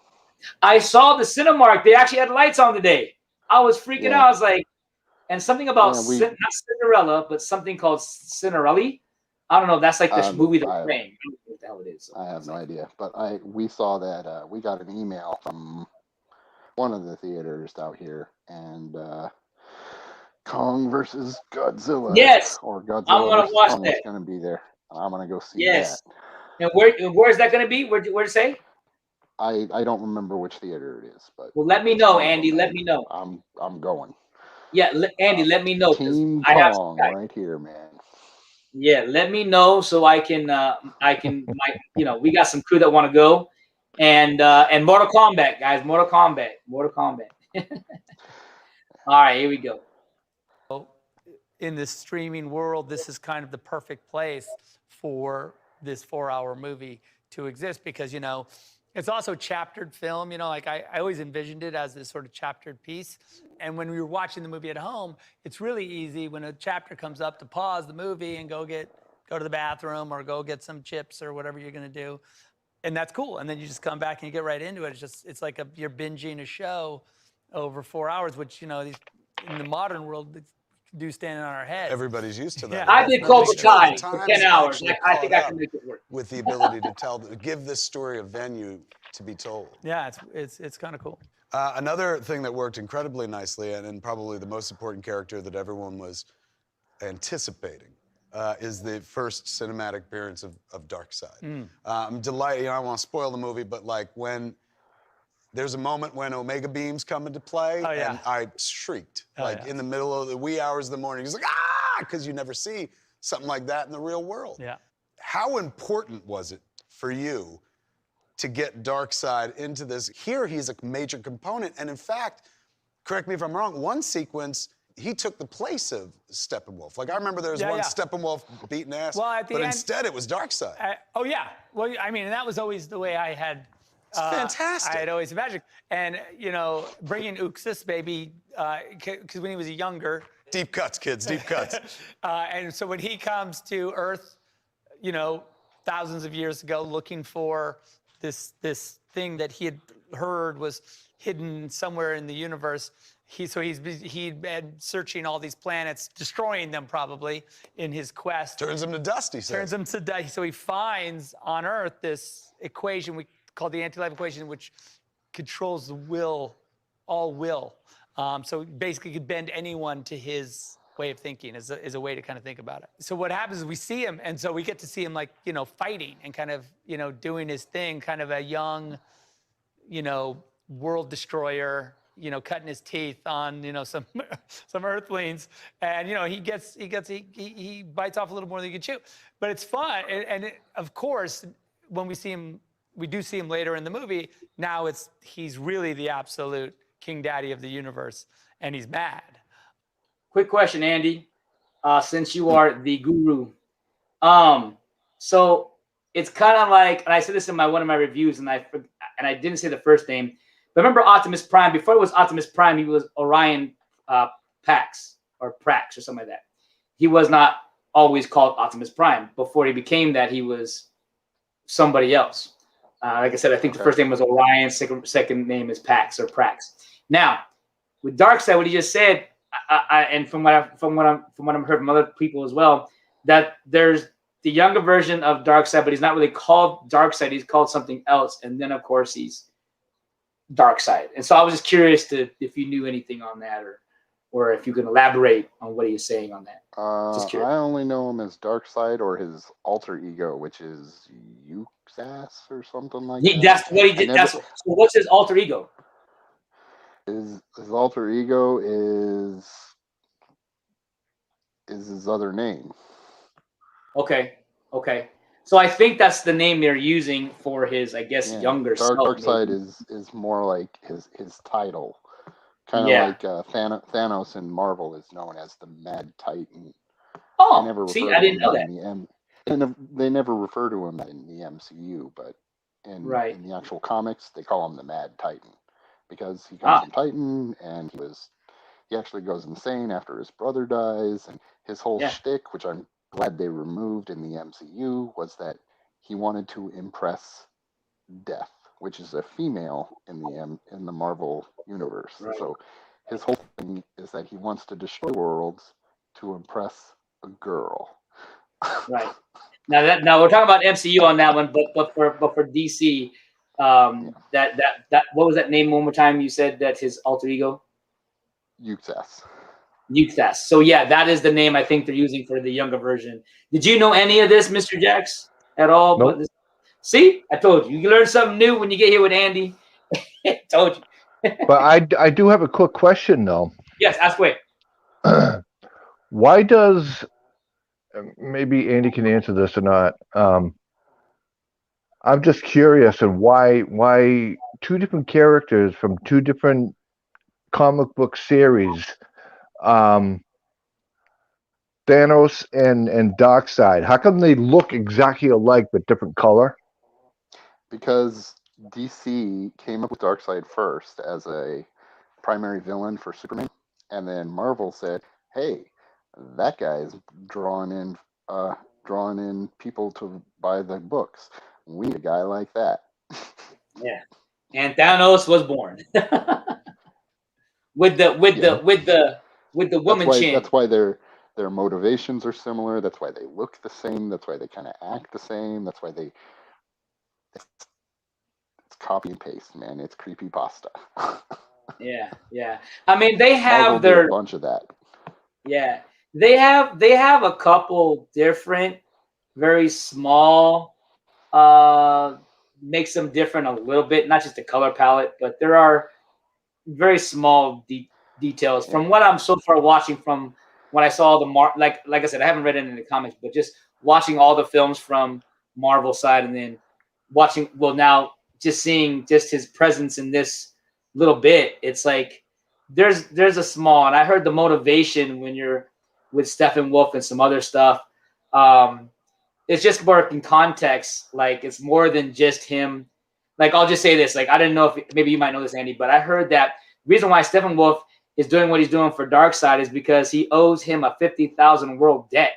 I saw the Cinemark. They actually had lights on today. I was freaking out. I was like, and something about not Cinderella, but something called Cinderella. I don't know. That's like this movie they're playing. I don't know what the hell it is. I have no idea. But we saw that we got an email from one of the theaters out here, and Kong versus Godzilla. Yes. Or Godzilla I'm gonna versus watch Kong that. is going to be there. I'm going to go see yes. that. And where is that going to be? Where to say? I don't remember which theater it is, but well, let me know, Andy. Let me know. I'm going. Yeah, Andy, let me know. Team I have Kong right here, man. Yeah, let me know so I can we got some crew that want to go, and Mortal Kombat, guys, Mortal Kombat. All right, here we go. In this streaming world, this is kind of the perfect place for this 4-hour movie to exist, because it's also chaptered film. Like I always envisioned it as this sort of chaptered piece. And when we were watching the movie at home, it's really easy when a chapter comes up to pause the movie and go to the bathroom or go get some chips or whatever you're going to do. And that's cool. And then you just come back and you get right into it. It's like you're binging a show over 4 hours, which, in the modern world, do standing on our heads. Everybody's used to that. I did Cobra Kai for 10 hours. I think I can make it work. With the ability to give this story a venue to be told. Yeah, it's kind of cool. Another thing that worked incredibly nicely, and probably the most important character that everyone was anticipating, is the first cinematic appearance of Darkseid. I'm delighted. I don't want to spoil the movie, but like when there's a moment when Omega beams come into play, and I shrieked in the middle of the wee hours of the morning. He's like, ah, because you never see something like that in the real world. Yeah. how important was it for you to get Darkseid into this? Here, he's a major component. And in fact, correct me if I'm wrong, one sequence, he took the place of Steppenwolf. Like, I remember there was one Steppenwolf beating ass, but instead it was Darkseid. Oh, yeah. Well, I mean, and that was always the way I had... It's fantastic. I had always imagined. And, you know, bringing Uxas, baby, because when he was younger... Deep cuts, kids, deep cuts. And so when he comes to Earth, you know, thousands of years ago, looking for this thing that he had heard was hidden somewhere in the universe, he'd been searching all these planets, destroying them probably in his quest. Turns him to dust, he says. Turns him to dust. So he finds on Earth this equation we call the anti-life equation, which controls the will, all will. So basically could bend anyone to his way of thinking is a way to kind of think about it. So what happens is we see him, and so we get to see him like, you know, fighting and kind of, you know, doing his thing, kind of a young, you know, world destroyer, you know, cutting his teeth on, you know, some Earthlings, and you know, he bites off a little more than he can chew, but it's fun, and of course, when we see him, we do see him later in the movie. Now he's really the absolute King Daddy of the universe, and he's mad. Quick question, Andy, since you are the guru, so it's kind of like, and I said this in one of my reviews, and I didn't say the first name. But remember Optimus Prime? Before it was Optimus Prime, he was Orion Pax or Prax or something like that. He was not always called Optimus Prime. Before he became that, he was somebody else. Like I said, I think the first name was Orion, second name is Pax or Prax. Now, with Darkseid, what he just said, and from what I've heard from other people as well, that there's the younger version of Darkseid, but he's not really called Darkseid. He's called something else, and then of course he's Darkseid. And so I was just curious if you knew anything on that, or if you can elaborate on what he is saying on that. Just curious. I only know him as Darkseid or his alter ego, which is Uxas or something like that. That's what he did. So what's his alter ego? His alter ego is his other name. Okay. So I think that's the name they're using for his, I guess, younger self. Darkseid is more like his title, kind of like Thanos in Marvel is known as the Mad Titan. Oh, see, I didn't know that. They never refer to him in the MCU, but in the actual comics, they call him the Mad Titan because he comes from Titan, and he actually goes insane after his brother dies, and his whole shtick, which I'm glad they removed in the MCU, was that he wanted to impress Death, which is a female in the Marvel universe. Right. So his whole thing is that he wants to destroy worlds to impress a girl. Right. Now we're talking about MCU on that one, but for DC, that what was that name one more time? You said that his alter ego. Uxas. So yeah, that is the name I think they're using for the younger version. Did you know any of this, Mr. Jax, at all? Nope. See, I told you. You learn something new when you get here with Andy. I told you. But I do have a quick question though. Yes, ask away. Why does, maybe Andy can answer this or not. I'm just curious of why two different characters from two different comic book series, Thanos and Darkseid, how come they look exactly alike but different color? Because DC came up with Darkseid first as a primary villain for Superman, and then Marvel said, "Hey, that guy's drawing in people to buy the books. We need a guy like that." Yeah, and Thanos was born with the woman chin. That's why their motivations are similar. That's why they look the same. That's why they kind of act the same. That's why it's copy and paste, man. It's creepypasta. Yeah. I mean, they have a bunch of that. Yeah, they have a couple different, very small, makes them different a little bit. Not just the color palette, but there are very small details. From what I'm so far watching, from when I saw like I said, I haven't read any of the comics, but just watching all the films from Marvel side, and then now just seeing just his presence in this little bit, it's like there's a small, and I heard the motivation when you're with Steppenwolf and some other stuff. It's just more in context. Like it's more than just him. Like I'll just say this. Like I didn't know if maybe you might know this, Andy, but I heard that the reason why Steppenwolf is doing what he's doing for Darkseid is because he owes him a 50,000 world debt.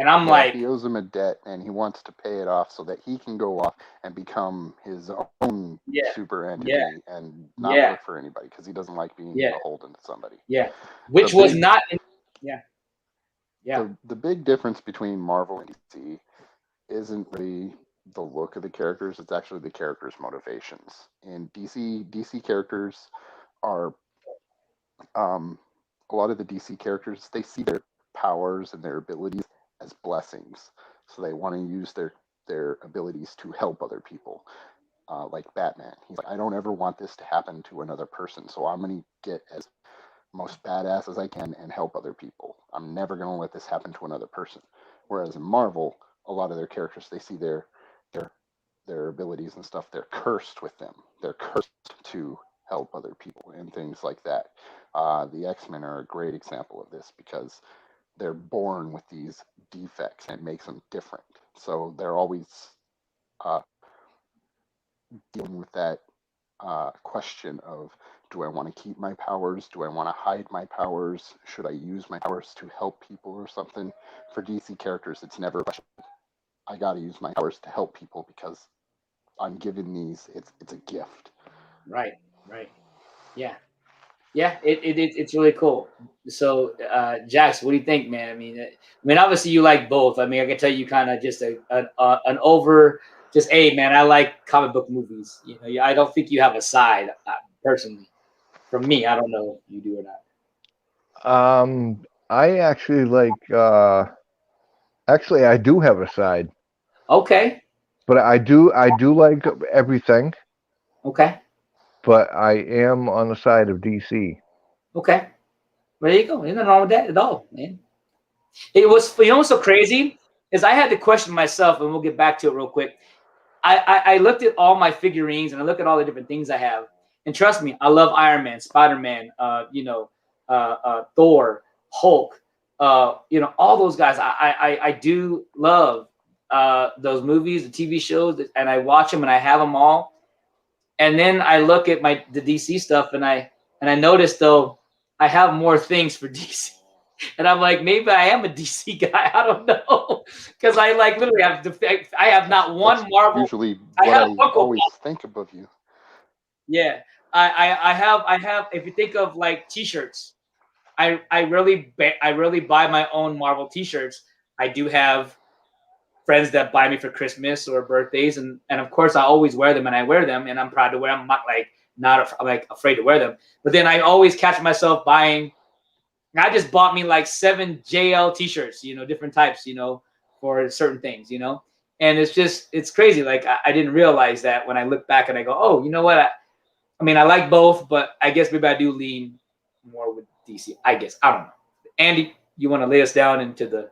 And I'm like, he owes him a debt, and he wants to pay it off so that he can go off and become his own super entity and not work for anybody because he doesn't like being beholden to somebody. Yeah, which was not. Yeah. The big difference between Marvel and DC isn't really the look of the characters; it's actually the characters' motivations. In DC characters are a lot of the DC characters, they see their powers and their abilities as blessings, so they want to use their abilities to help other people. Like Batman, he's like, I don't ever want this to happen to another person, so I'm going to get as most badass as I can and help other people. I'm never going to let this happen to another person. Whereas in Marvel, a lot of their characters, they see their abilities and stuff, they're cursed with them. They're cursed to help other people and things like that. The X-Men are a great example of this because they're born with these defects and it makes them different. So they're always dealing with that question of, do I want to keep my powers? Do I want to hide my powers? Should I use my powers to help people or something? For DC characters, it's never a question. I got to use my powers to help people because I'm given these. It's a gift. Right. Yeah. It's really cool. So, Jax, what do you think, man? I mean, obviously you like both. I mean, I can tell you kind of just an over. Just, hey, man, I like comic book movies. You know, I don't think you have a side, personally. From me, I don't know if you do or not. I actually like. Actually, I do have a side. Okay. But I do like everything. Okay. But I am on the side of DC. Okay. Well, there you go. There's nothing wrong with that at all, man. It was, you know what's so crazy is I had to question myself, and we'll get back to it real quick. I looked at all my figurines and I look at all the different things I have, and trust me, I love Iron Man, Spider-Man, Thor, Hulk, all those guys. I do love those movies, the TV shows, and I watch them and I have them all. And then I look at the DC stuff and I notice though I have more things for DC. And I'm like, maybe I am a DC guy. I don't know, because I like literally have I have not one Marvel. Usually, what I always think above you. Yeah, I have. If you think of like T-shirts, I really buy my own Marvel T-shirts. I do have friends that buy me for Christmas or birthdays, and of course I always wear them, and I wear them, and I'm proud to wear them. I'm not afraid to wear them. But then I always catch myself buying. I just bought me like 7 JL T-shirts, different types, for certain things, and it's crazy. Like I didn't realize that when I look back and I go, oh, you know what? I mean, I like both, but I guess maybe I do lean more with DC. I guess I don't know. Andy, you want to lay us down into the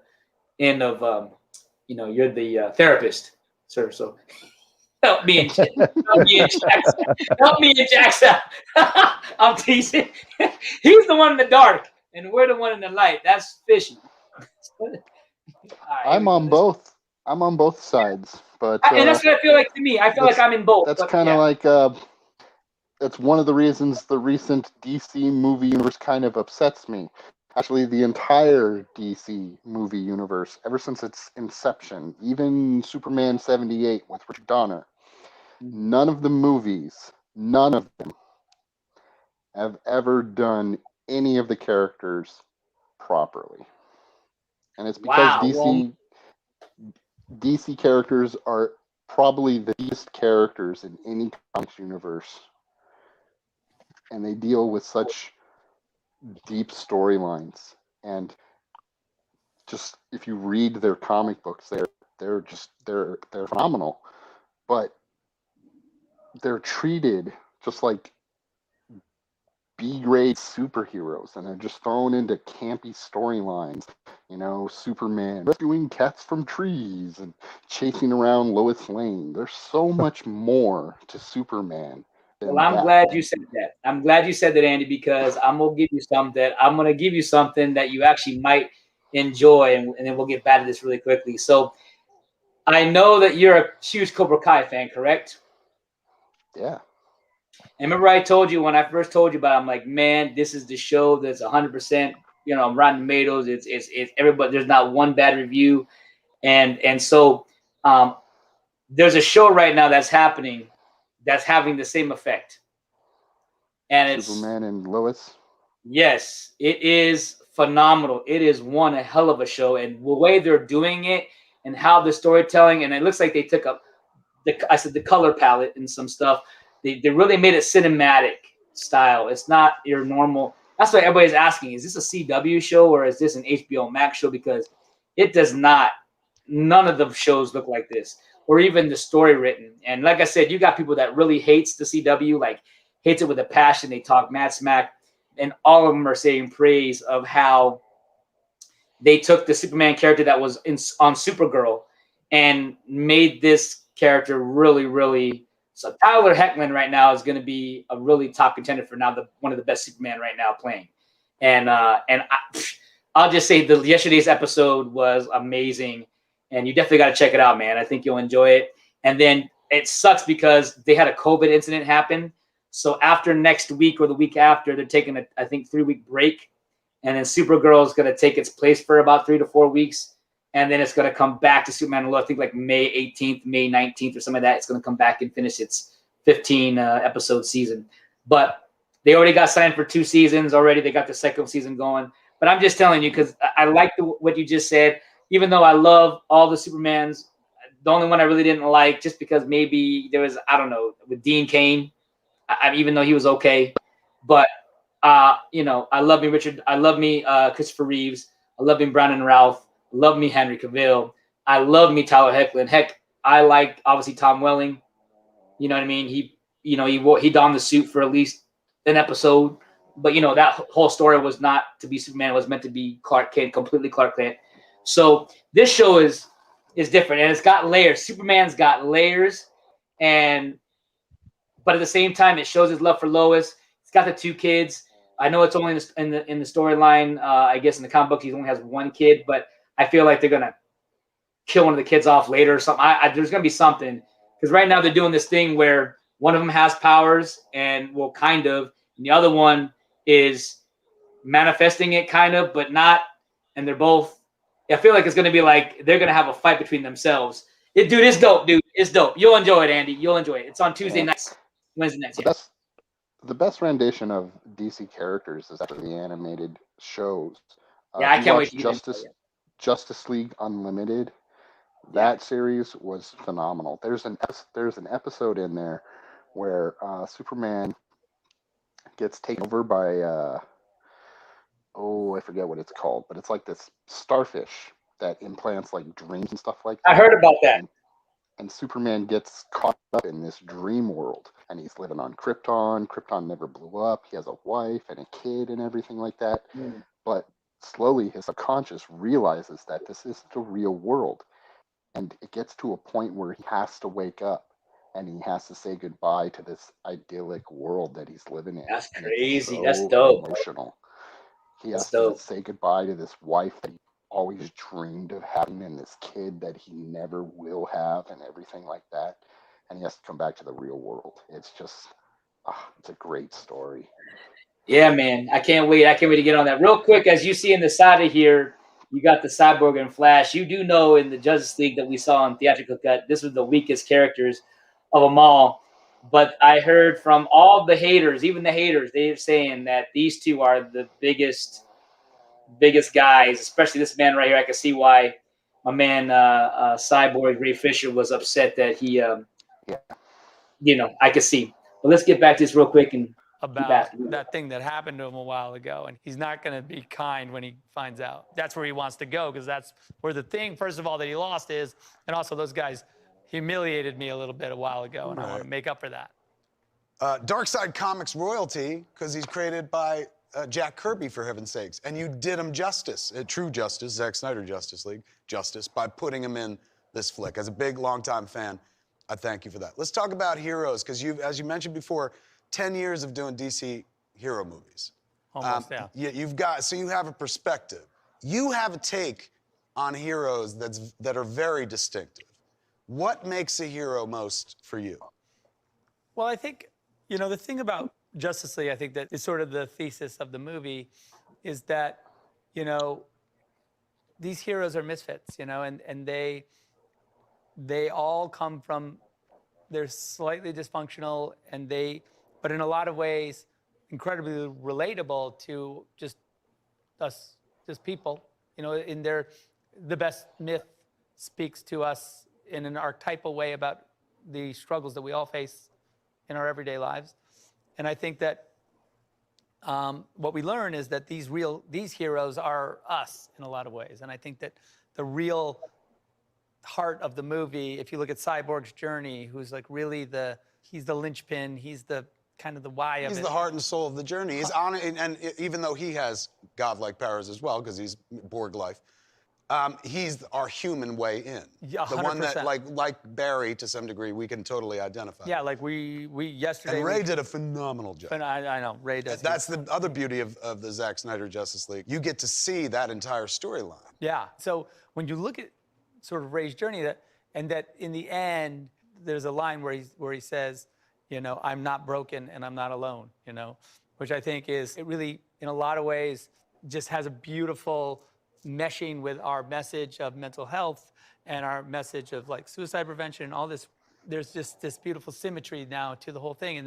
end of, you're the therapist, sir. So help me and Jackson. Help me and Jackson. I'm teasing. He's the one in the dark. And we're the one in the light. That's fishy. Right, I'm on both. I'm on both sides, but and that's what I feel like to me. I feel like I'm in both. That's kind of like that's one of the reasons the recent DC movie universe kind of upsets me. Actually, the entire DC movie universe, ever since its inception, even Superman 78 with Richard Donner, none of the movies, none of them, have ever done any of the characters properly. And it's because DC characters are probably the best characters in any comics universe. And they deal with such deep storylines. And just if you read their comic books, they're phenomenal. But they're treated just like B-grade superheroes, and they're just thrown into campy storylines. You know, Superman rescuing cats from trees and chasing around Lois Lane. There's so much more to Superman than Well, I'm that. glad you said that. I'm glad you said that, Andy, because I'm gonna give you something that you actually might enjoy, and then we'll get back to this really quickly. So, I know that you're a huge Cobra Kai fan, correct? Yeah. And remember, I told you when I first told you about it, I'm like, man, this is the show that's 100%, Rotten Tomatoes. It's everybody. There's not one bad review, and so there's a show right now that's happening that's having the same effect, and it's Superman and Lois. Yes, it is phenomenal. It is one a hell of a show, and the way they're doing it, and how the storytelling, and it looks like they took up the color palette and some stuff. They really made it cinematic style. It's not your normal. That's why everybody's asking: is this a CW show or is this an HBO-MAX show? Because it does not. None of the shows look like this, or even the story written. And like I said, you got people that really hates the CW, like hates it with a passion. They talk mad smack, and all of them are saying praise of how they took the Superman character that was on Supergirl and made this character really, really. So Tyler Hoechlin right now is going to be a really top contender for now, one of the best Superman right now playing. And I'll just say yesterday's episode was amazing, and you definitely got to check it out, man. I think you'll enjoy it. And then it sucks because they had a COVID incident happen. So after next week or the week after, they're taking I think 3-week break. And then Supergirl is going to take its place for about 3 to 4 weeks. And then it's going to come back to Superman. I think like May 18th, May 19th or something like that. It's going to come back and finish its 15 episode season. But they already got signed for 2 seasons already. They got the second season going. But I'm just telling you because I like what you just said. Even though I love all the Supermans, the only one I really didn't like just because maybe there was, I don't know, with Dean Cain, even though he was okay. But I love me Christopher Reeves. I love me Brandon Routh. I love me Henry Cavill. I love me Tyler Hoechlin. Heck, I like obviously Tom Welling. You know what I mean? He donned the suit for at least an episode, but that whole story was not to be Superman. It was meant to be Clark Kent, completely Clark Kent. So this show is different, and it's got layers. Superman's got layers, but at the same time, it shows his love for Lois. It's got the 2 kids. I know it's only in the storyline. I guess in the comic book, he only has 1 kid, but I feel like they're gonna kill one of the kids off later or something. There's gonna be something because right now they're doing this thing where one of them has powers and and the other one is manifesting it kind of, but not. And they're both. I feel like it's gonna be like they're gonna have a fight between themselves. It's dope, dude. It's dope. You'll enjoy it, Andy. You'll enjoy it. It's on Tuesday nights, Wednesday nights. Yeah. The best rendition of DC characters is actually the animated shows. Yeah, I can't wait to get Justice League Unlimited. That series was phenomenal. There's an episode in there where Superman gets taken over by I forget what it's called, but it's like this starfish that implants like dreams and stuff like that. I heard about that. And Superman gets caught up in this dream world, and he's living on Krypton. Krypton never blew up. He has a wife and a kid and everything like that. But slowly, his subconscious realizes that this isn't the real world. And it gets to a point where he has to wake up, and he has to say goodbye to this idyllic world that he's living in. That's crazy. So that's dope. Emotional. He has to say goodbye to this wife that he always dreamed of having and this kid that he never will have and everything like that. And he has to come back to the real world. It's just, it's a great story. Yeah, man. I can't wait. I can't wait to get on that. Real quick, as you see in the side of here, you got the Cyborg and Flash. You do know in the Justice League that we saw in theatrical cut, this was the weakest characters of them all. But I heard from all the haters, even the haters, they're saying that these 2 are the biggest guys, especially this man right here. I can see why my man Cyborg Ray Fisher was upset that he, I could see. But let's get back to this real quick and about that thing that happened to him a while ago, and he's not going to be kind when he finds out. That's where he wants to go because that's where the thing, first of all, that he lost is, and also those guys humiliated me a little bit a while ago, and I want to make up for that. Darkside Comics royalty, because he's created by Jack Kirby, for heaven's sakes. And you did him justice, true justice, Zack Snyder Justice League justice, by putting him in this flick. As a big, longtime fan, I thank you for that. Let's talk about heroes, because as you mentioned before, 10 years of doing DC hero movies. Almost, yeah. So you have a perspective. You have a take on heroes that are very distinctive. What makes a hero most for you? Well, I think, you know, the thing about Justice League, I think that is sort of the thesis of the movie, is that, you know, these heroes are misfits, you know, and they all come from, they're slightly dysfunctional, but in a lot of ways, incredibly relatable to just us, just people, you know, the best myth speaks to us in an archetypal way about the struggles that we all face in our everyday lives. And I think that what we learn is that these heroes are us in a lot of ways. And I think that the real heart of the movie, if you look at Cyborg's journey, who's like really he's the linchpin, he's the kind of the why of it. He's the heart and soul of the journey. He's on it, and even though he has godlike powers as well, because he's Borg-life, he's our human way in. Yeah, 100%. The one that, like Barry, to some degree, we can totally identify. Yeah, like we yesterday. And Ray did a phenomenal job. I know, Ray does. That's the other beauty of the Zack Snyder Justice League. You get to see that entire storyline. Yeah, so when you look at sort of Ray's journey, and that in the end, there's a line where he says, you know, I'm not broken and I'm not alone, you know, which I think it really, in a lot of ways, just has a beautiful meshing with our message of mental health and our message of like suicide prevention and all this. There's just this beautiful symmetry now to the whole thing, and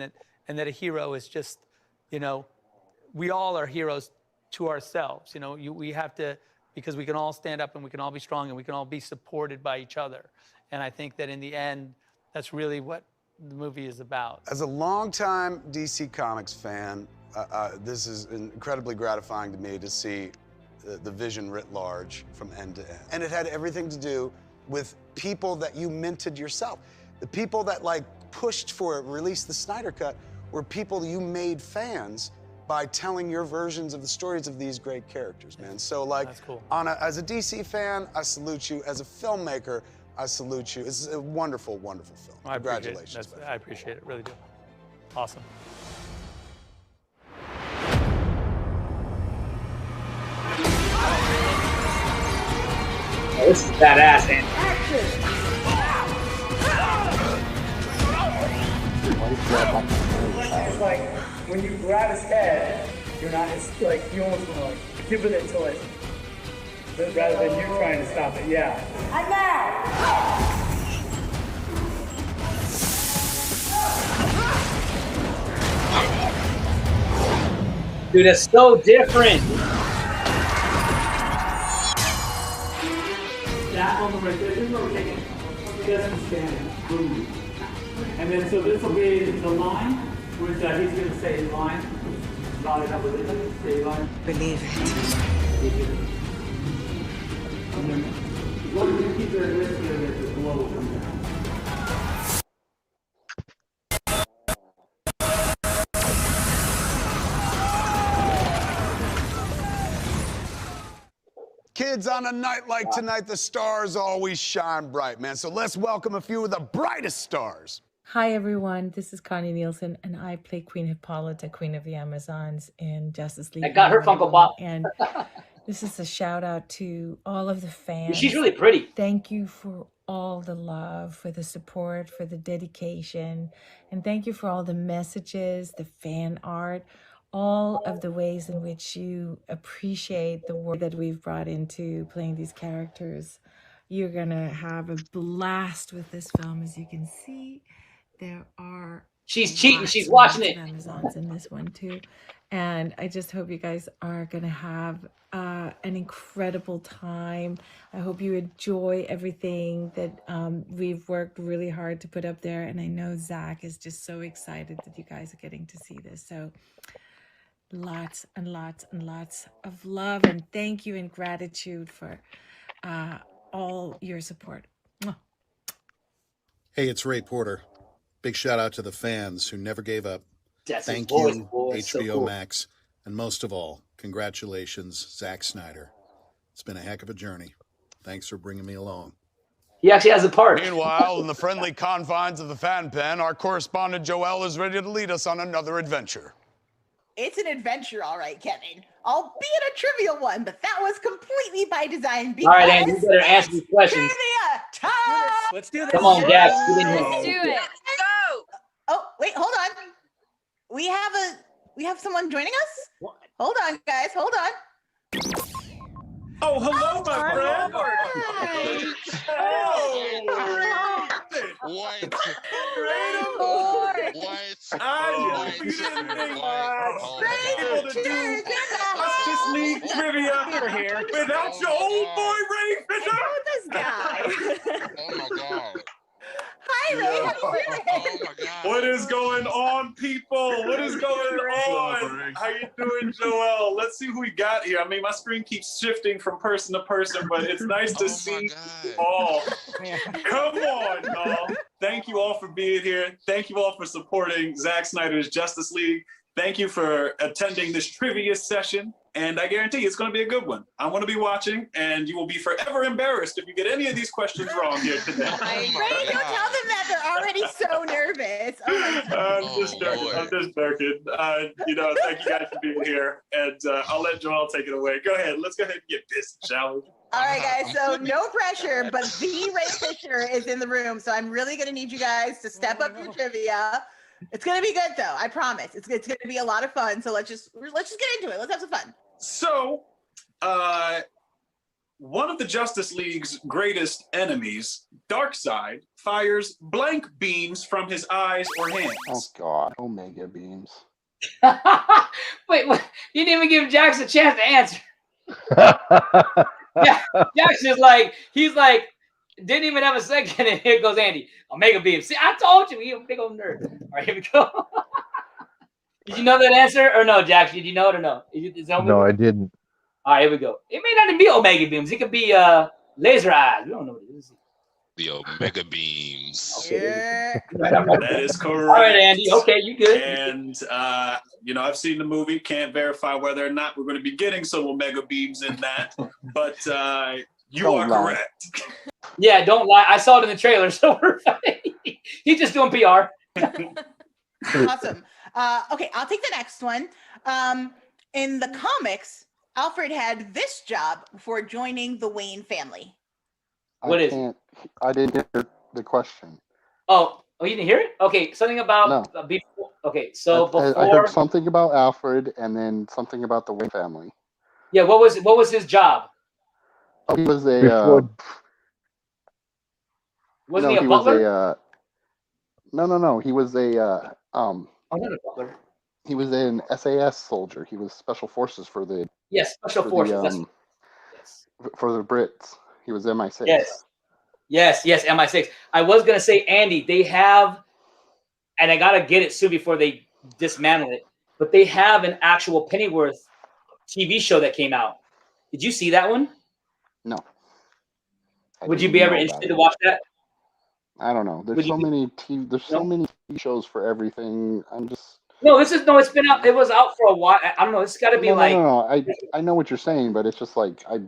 that a hero is just, you know, we all are heroes to ourselves. You know, we have to, because we can all stand up and we can all be strong and we can all be supported by each other. And I think that in the end, that's really what the movie is about. As a longtime DC Comics fan, this is incredibly gratifying to me to see the vision writ large from end to end. And it had everything to do with people that you minted yourself. The people that like pushed for it, released the Snyder Cut, were people you made fans by telling your versions of the stories of these great characters, man. So like, that's cool. As a DC fan, I salute you. As a filmmaker, I salute you. It's a wonderful, wonderful film. Congratulations. I appreciate it, really do. Awesome. Oh, this is badass, man. It's like when you grab his head, you're not, it's like you almost want to like give it to it, rather than you trying to stop it. Yeah. I'm out. Dude, that's so different. That moment right there, this is where we're taking just stand, boom. And then so this will be the line, which he's going to say line. Believe it. And then what we're going to keep their list here is the glow will come down. Kids, on a night like tonight, the stars always shine bright, man. So let's welcome a few of the brightest stars. Hi, everyone. This is Connie Nielsen, and I play Queen Hippolyta, Queen of the Amazons in Justice League. I got her Funko Pop. And this is a shout out to all of the fans. She's really pretty. Thank you for all the love, for the support, for the dedication, and thank you for all the messages, the fan art, all of the ways in which you appreciate the work that we've brought into playing these characters. You're gonna have a blast with this film. As you can see, there are she's cheating, she's watching it. Amazons in this one too. And I just hope you guys are gonna have an incredible time. I hope you enjoy everything that we've worked really hard to put up there. And I know Zach is just so excited that you guys are getting to see this. So lots and lots and lots of love and thank you and gratitude for all your support. Mwah. Hey, it's Ray Porter. Big shout out to the fans who never gave up. That's Thank his voice, you, boy. HBO So cool. Max. And most of all, congratulations, Zack Snyder. It's been a heck of a journey. Thanks for bringing me along. He actually has a part. Meanwhile, in the friendly confines of the fan pen, our correspondent Joel is ready to lead us on another adventure. It's an adventure, all right, Kevin. Albeit a trivial one, but that was completely by design. All right, Andy, you better answer these questions. Trivia time! Let's do this. Come on, Jax. Get in here. Let's do it. Go! Oh, wait, hold on. We have someone joining us? What? Hold on, guys. Hold on. Oh, hello, my friend. What? I able to do Justice League trivia without your old boy Ray Fisher. This guy. Oh my God. Hi, Ray. How you doing? Oh my God. What is going on, people? What is going on? How you doing, Joel? Let's see who we got here. I mean, my screen keeps shifting from person to person, but it's nice to see you all. Come on, y'all. Thank you all for being here. Thank you all for supporting Zack Snyder's Justice League. Thank you for attending this trivia session. And I guarantee it's going to be a good one. I'm going to be watching, and you will be forever embarrassed if you get any of these questions wrong here today. Ray, don't tell them that. They're already so nervous. Oh my God. I'm just joking. Thank you guys for being here. And I'll let Joel take it away. Go ahead. Let's go ahead and get busy, shall we? All right, guys. So no pressure, but the Ray Fisher is in the room. So I'm really going to need you guys to step up your trivia. It's going to be good, though. I promise. It's going to be a lot of fun. So let's just get into it. Let's have some fun. So, one of the Justice League's greatest enemies, Darkseid, fires blank beams from his eyes or hands. Oh God, Omega beams. Wait, you didn't even give Jax a chance to answer. Yeah, Jax is like, didn't even have a second, and here goes Andy. Omega beam. See, I told you, you're a big old nerd. All right, here we go. Did you know that answer or no, Jax? Did you know it or no? No, I didn't. All right, here we go. It may not be Omega beams. It could be laser eyes. We don't know what it is. The Omega beams. Yeah. That is correct. All right, Andy. Okay, you good. And, I've seen the movie. Can't verify whether or not we're going to be getting some Omega beams in that. But you are correct. Yeah, don't lie. I saw it in the trailer, so we're fine. He's just doing PR. Awesome. Okay, I'll take the next one. In the comics, Alfred had this job before joining the Wayne family. I didn't hear the question. Oh, you didn't hear it? Okay, something about before. Okay, so before I heard something about Alfred and then something about the Wayne family. Yeah, what was his job? Oh, he was a. Wasn't he a butler? No. He was a. Oh, not a butler. He was an SAS soldier. He was special forces for the. Yes, special forces. For the Brits, he was MI6. Yes, MI6. I was gonna say, Andy, they have, and I gotta get it soon before they dismantle it. But they have an actual Pennyworth TV show that came out. Did you see that one? No. Would you be ever interested to watch that? I don't know. There's so many TV shows for everything. It's been out. It was out for a while. I don't know. It's got to be No. I know what you're saying, but it's just like I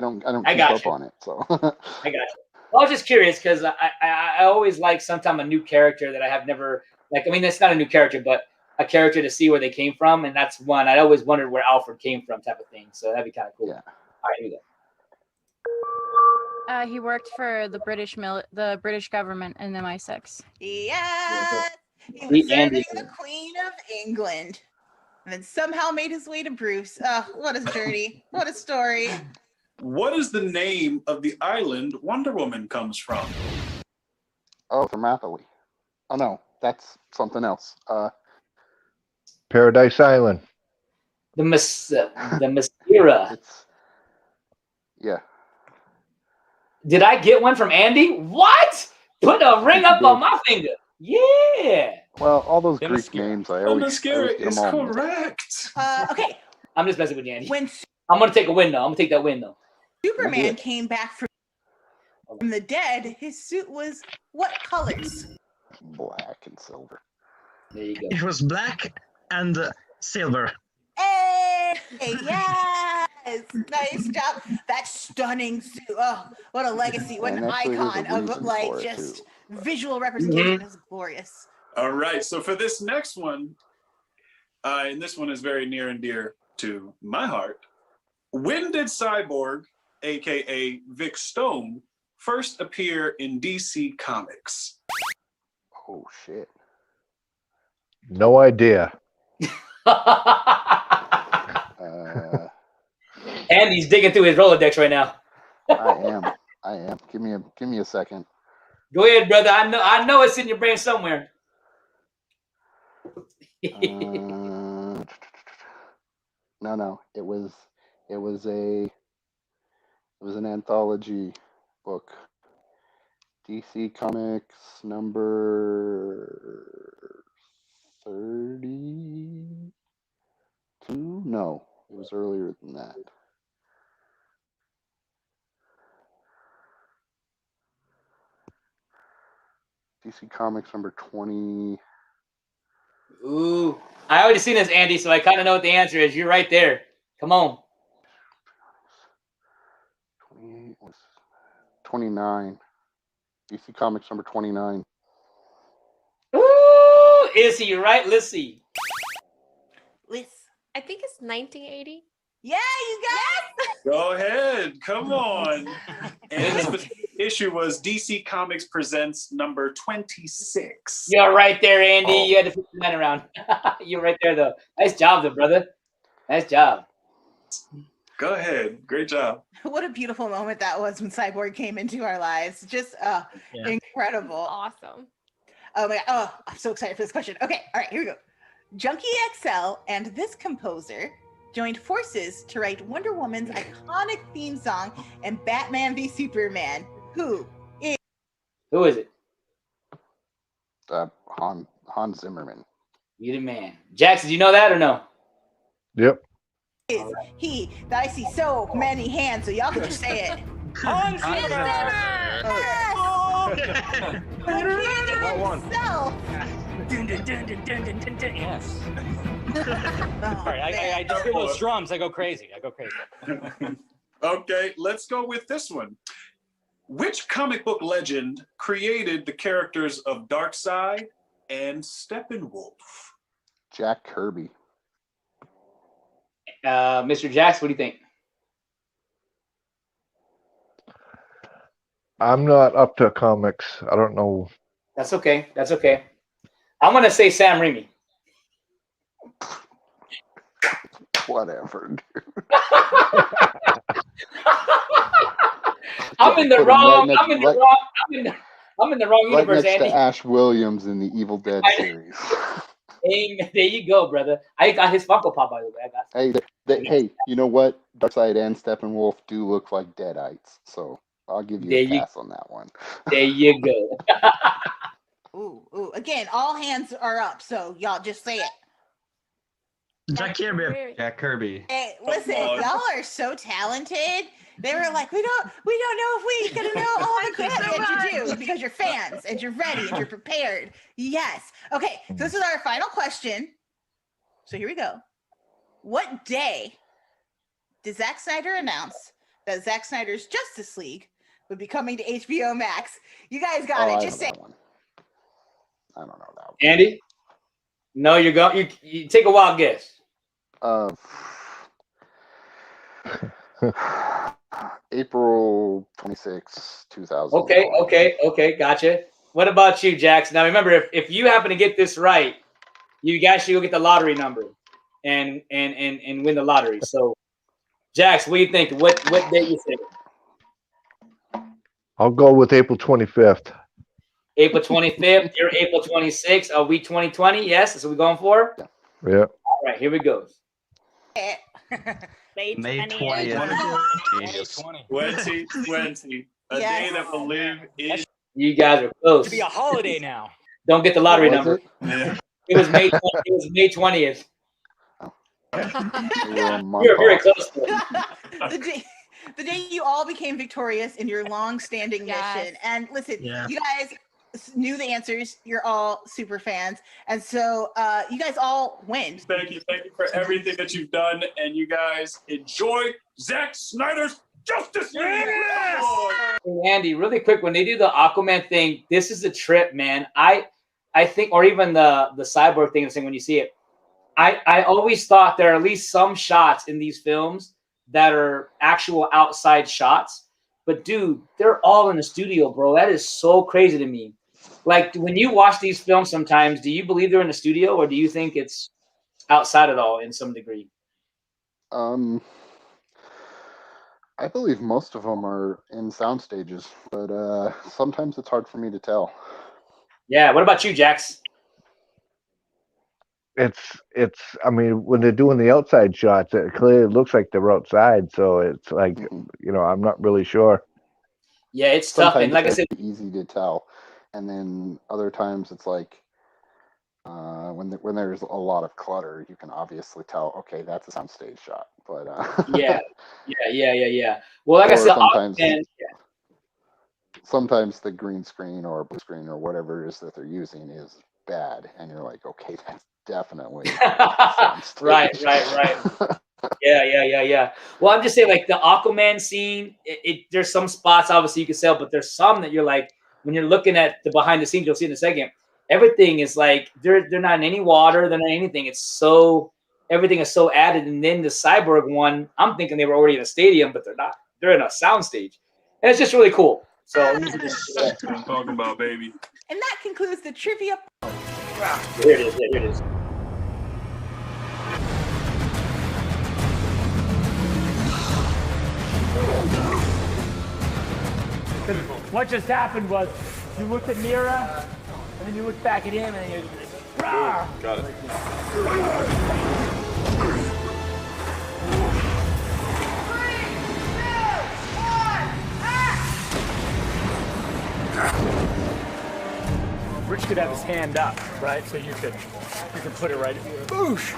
don't keep up on it. So I got you. Well, I was just curious because I always like sometime a new character that I have never it's not a new character, but a character to see where they came from, and that's one I always wondered where Alfred came from, type of thing. So that'd be kind of cool. Yeah. All right, here we go. He worked for the British government in MI6. Yes, he was serving the Queen of England, and then somehow made his way to Bruce. What a journey! What a story! What is the name of the island Wonder Woman comes from? Oh, Thermopylae. Oh no, that's something else. Paradise Island. The Mascara. Yeah. Did I get one from Andy? What? Put a ring up on my finger. Yeah. Well, all those Greek names, I always Mascara get them is all. correct. Okay. I'm just messing with you, Andy. When I'm gonna take a win though. I'm gonna take that win though. Superman came back from. From the dead, his suit was what colors? Black and silver. There you go. It was black and silver. Hey, yes, nice job. That stunning suit. Oh, what a legacy! What an And actually, there's a icon of reason like for it, just too. visual representation. Is glorious. All right. So for this next one, and this one is very near and dear to my heart. When did Cyborg, aka Vic Stone, first appear in DC Comics? Oh shit. No idea. And he's digging through his Rolodex right now. I am. Give me a second. Go ahead, brother. I know it's in your brain somewhere. No. It was an anthology book. DC Comics number 32? No, it was earlier than that. DC Comics number 20. Ooh, I already seen this, Andy, so I kind of know what the answer is. You're right there. Come on. 29. DC Comics number 29. Ooh, is he right? Let's see. Liz. I think it's 1980. Yeah, you got it. Go ahead. Come on. And this issue was DC Comics Presents number 26. You're right there, Andy. You had to flip that around. You're right there, though. Nice job, though, brother. Nice job. Go ahead. Great job. What a beautiful moment that was when Cyborg came into our lives. Just incredible. Awesome. Oh my God. Oh, I'm so excited for this question. Okay, all right, here we go. Junkie XL and this composer joined forces to write Wonder Woman's iconic theme song and Batman v Superman. Who is it? Hans Zimmerman. You the man. Jackson, do you know that or no? Yep. He that I see so many hands, so y'all can just say it. Hans Zimmer! Yes. Sorry, I just hear those drums. I go crazy. Okay, let's go with this one. Which comic book legend created the characters of Darkseid and Steppenwolf? Jack Kirby. Mr. Jax, what do you think? I'm not up to comics. I don't know. That's okay. That's okay. I'm gonna say Sam Raimi. Whatever, dude. I'm in the wrong. I'm in the wrong Right universe, next Andy. to Ash Williams in the Evil Dead series. Amen. There you go, brother. I got his Funko Pop, by the way. I got. Hey, you know what? Darkseid and Steppenwolf do look like Deadites, so I'll give you a pass on that one. There you go. Ooh. Again, all hands are up, so y'all just say it. Jack Kirby. Jack Kirby. Hey, listen, y'all are so talented. They were like, we don't know if we gonna know all the credit that you do because you're fans and you're ready and you're prepared. Yes. Okay, so this is our final question. So here we go. What day did Zack Snyder announce that Zack Snyder's Justice League would be coming to HBO-MAX? You guys got it. Just say. I don't know that one. Andy? No, you're going. You take a wild guess. April 26, 2000. Okay, gotcha. What about you, Jackson? Now remember, if you happen to get this right, you guys should go get the lottery number and win the lottery. So, Jax, what do you think? What date you think? I'll go with April 25th. April 25th. You're April 26th. Are we 2020? Yes. That's what we're going for. Yeah. All right. Here we go. May 2020. A day that will live in. You guys are close. To be a holiday now. Don't get the lottery What was number. It was May. It was May 20th. You're very close to it. the day you all became victorious in your long-standing mission. And listen, you guys knew the answers. You're all super fans, and so you guys all win. Thank you for everything that you've done, and you guys enjoy Zack Snyder's Justice League. Hey, Andy, really quick, when they do the Aquaman thing, this is a trip, man. I think, or even the Cyborg thing, when you see it, I always thought there are at least some shots in these films that are actual outside shots. But dude, they're all in the studio, bro. That is so crazy to me. Like when you watch these films sometimes, do you believe they're in the studio or do you think it's outside at all in some degree? I believe most of them are in sound stages, but sometimes it's hard for me to tell. Yeah. What about you, Jax? It's I mean, when they're doing the outside shots, it clearly looks like they're outside, so it's like, you know, I'm not really sure. Yeah, it's tough, and like I said, easy to tell. And then other times it's like when there's a lot of clutter, you can obviously tell, okay, that's a soundstage shot. But yeah. Well, like I said, sometimes the green screen or blue screen or whatever it is that they're using is bad, and you're like, okay, that's definitely right. Yeah. Well, I'm just saying, like the Aquaman scene, there's some spots obviously you can sell, but there's some that you're like, when you're looking at the behind the scenes, you'll see in a second, everything is like they're not in any water, they're not anything. It's so everything is so added. And then the Cyborg one, I'm thinking they were already in a stadium, but they're not. They're in a sound stage, and it's just really cool. So That's what I'm talking about, baby. And that concludes the trivia. Here it is. Here it is. What just happened was you looked at Mira, and then you looked back at him, and then you're like, rah! Got Rich could have his hand up, right? So you can put it right in here. Boosh!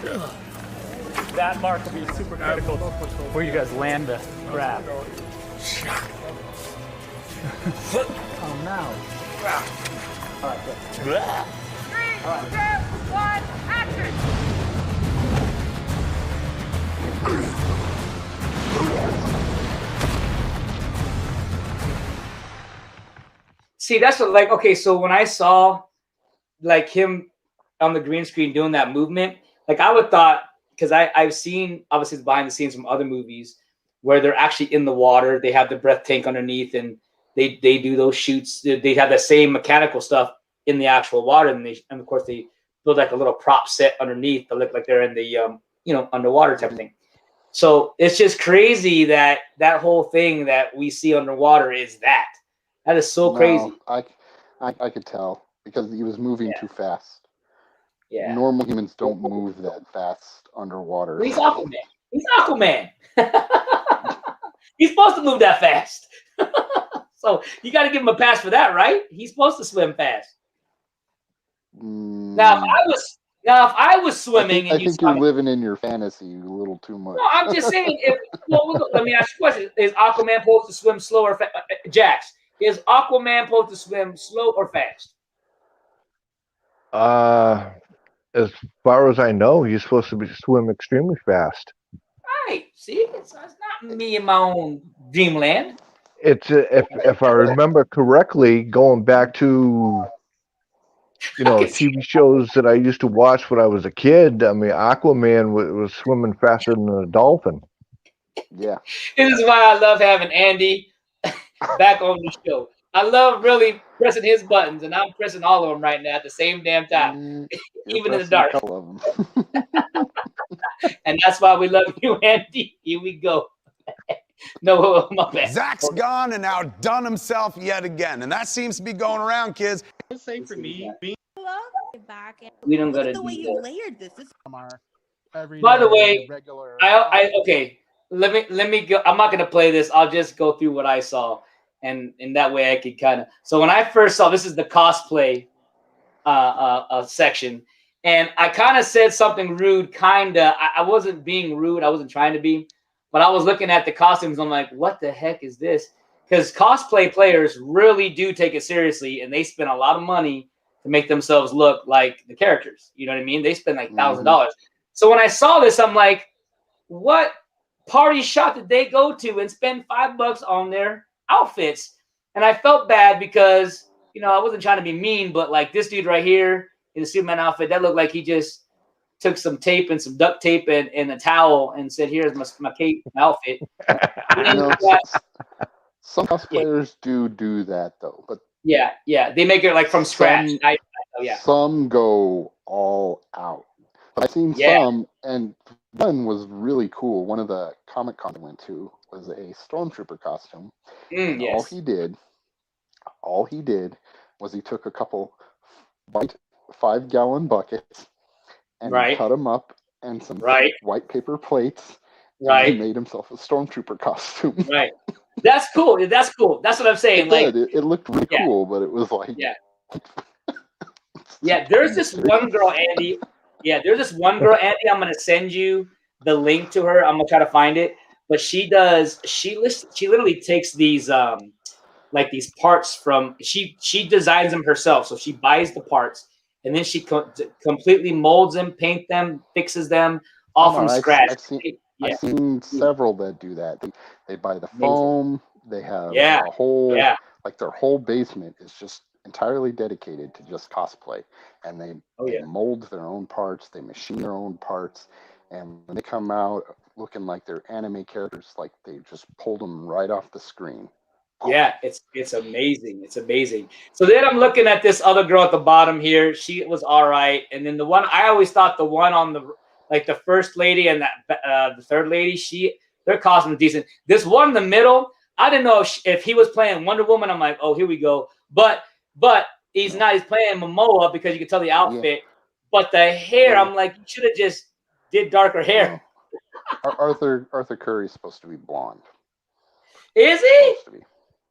That mark will be super critical where you guys land the grab. Oh no. All right, good. 3, 2, 1, action! See, that's what, like, okay, so when I saw like him on the green screen doing that movement, like I would thought, because I've seen obviously the behind the scenes from other movies where they're actually in the water, they have the breath tank underneath, and they do those shoots. They have the same mechanical stuff in the actual water, and of course they build like a little prop set underneath to look like they're in the underwater type of thing. So it's just crazy that whole thing that we see underwater is that. That is so crazy. I could tell because he was moving too fast. Yeah. Normal humans don't move that fast underwater. Well, he's Aquaman. He's Aquaman. He's supposed to move that fast. So you got to give him a pass for that, right? He's supposed to swim fast. Now, if I was swimming, I think you're living in your fantasy a little too much. No, I'm just saying. Let me ask you a question: is Aquaman supposed to swim slow or fast? Jax, is Aquaman supposed to swim slow or fast? As far as I know, he's supposed to swim extremely fast. Right. See, it's not me in my own dreamland. It's if I remember correctly, going back to TV shows that I used to watch when I was a kid. I mean, Aquaman was swimming faster than a dolphin. Yeah. This is why I love having Andy back on the show. I love really pressing his buttons, and I'm pressing all of them right now at the same damn time, even in the dark. And that's why we love you, Andy. Here we go. No, my bad. Zack's gone and outdone himself yet again, and that seems to be going around, kids. Same for me. We don't gotta the way do you that. layered this. By the way, okay. Let me go. I'm not gonna play this. I'll just go through what I saw, and in that way I could kind of. So when I first saw this is the cosplay section, and I kind of said something rude. I wasn't being rude. I wasn't trying to be, But I was looking at the costumes. I'm like, what the heck is this? Because cosplay players really do take it seriously, and they spend a lot of money to make themselves look like the characters. You know what I mean? They spend like $1,000. So when I saw this, I'm like, what party shop did they go to and spend $5 on their outfits? And I felt bad because, you know, I wasn't trying to be mean, but like this dude right here in the Superman outfit, that looked like he just took some tape and some duct tape and a towel and said, here's my cape, my outfit. You know, some cosplayers do that though, but yeah, they make it like from scratch. Some go all out. But I've seen some, and one was really cool. One of the Comic Con I went to was a Stormtrooper costume. And all he did was he took a couple white 5-gallon buckets and he cut them up and some white paper plates. And he made himself a Stormtrooper costume. Right. That's cool. That's cool. That's what I'm saying. It looked really cool, but it was like there's this one girl, Andy. There's this one girl, Andy. I'm gonna send you the link to her. I'm gonna try to find it. But she literally takes these like these parts from she designs them herself. So she buys the parts and then she completely molds them, paint them, fixes them all from scratch. I've seen several that do that. They buy the foam. They have a whole like their whole basement is just entirely dedicated to just cosplay, and they mold their own parts. They machine their own parts, and when they come out looking like they're anime characters, like they just pulled them right off the screen. Yeah, it's amazing. It's amazing. So then I'm looking at this other girl at the bottom here. She was all right, and then the one I always thought the one on the like the first lady and that the third lady, their costume is decent. This one in the middle, I didn't know if he was playing Wonder Woman. I'm like, oh, here we go. But he's not. He's playing Momoa because you can tell the outfit. Yeah. But the hair, I'm like, you should have just did darker hair. Arthur Curry's supposed to be blonde. Is he?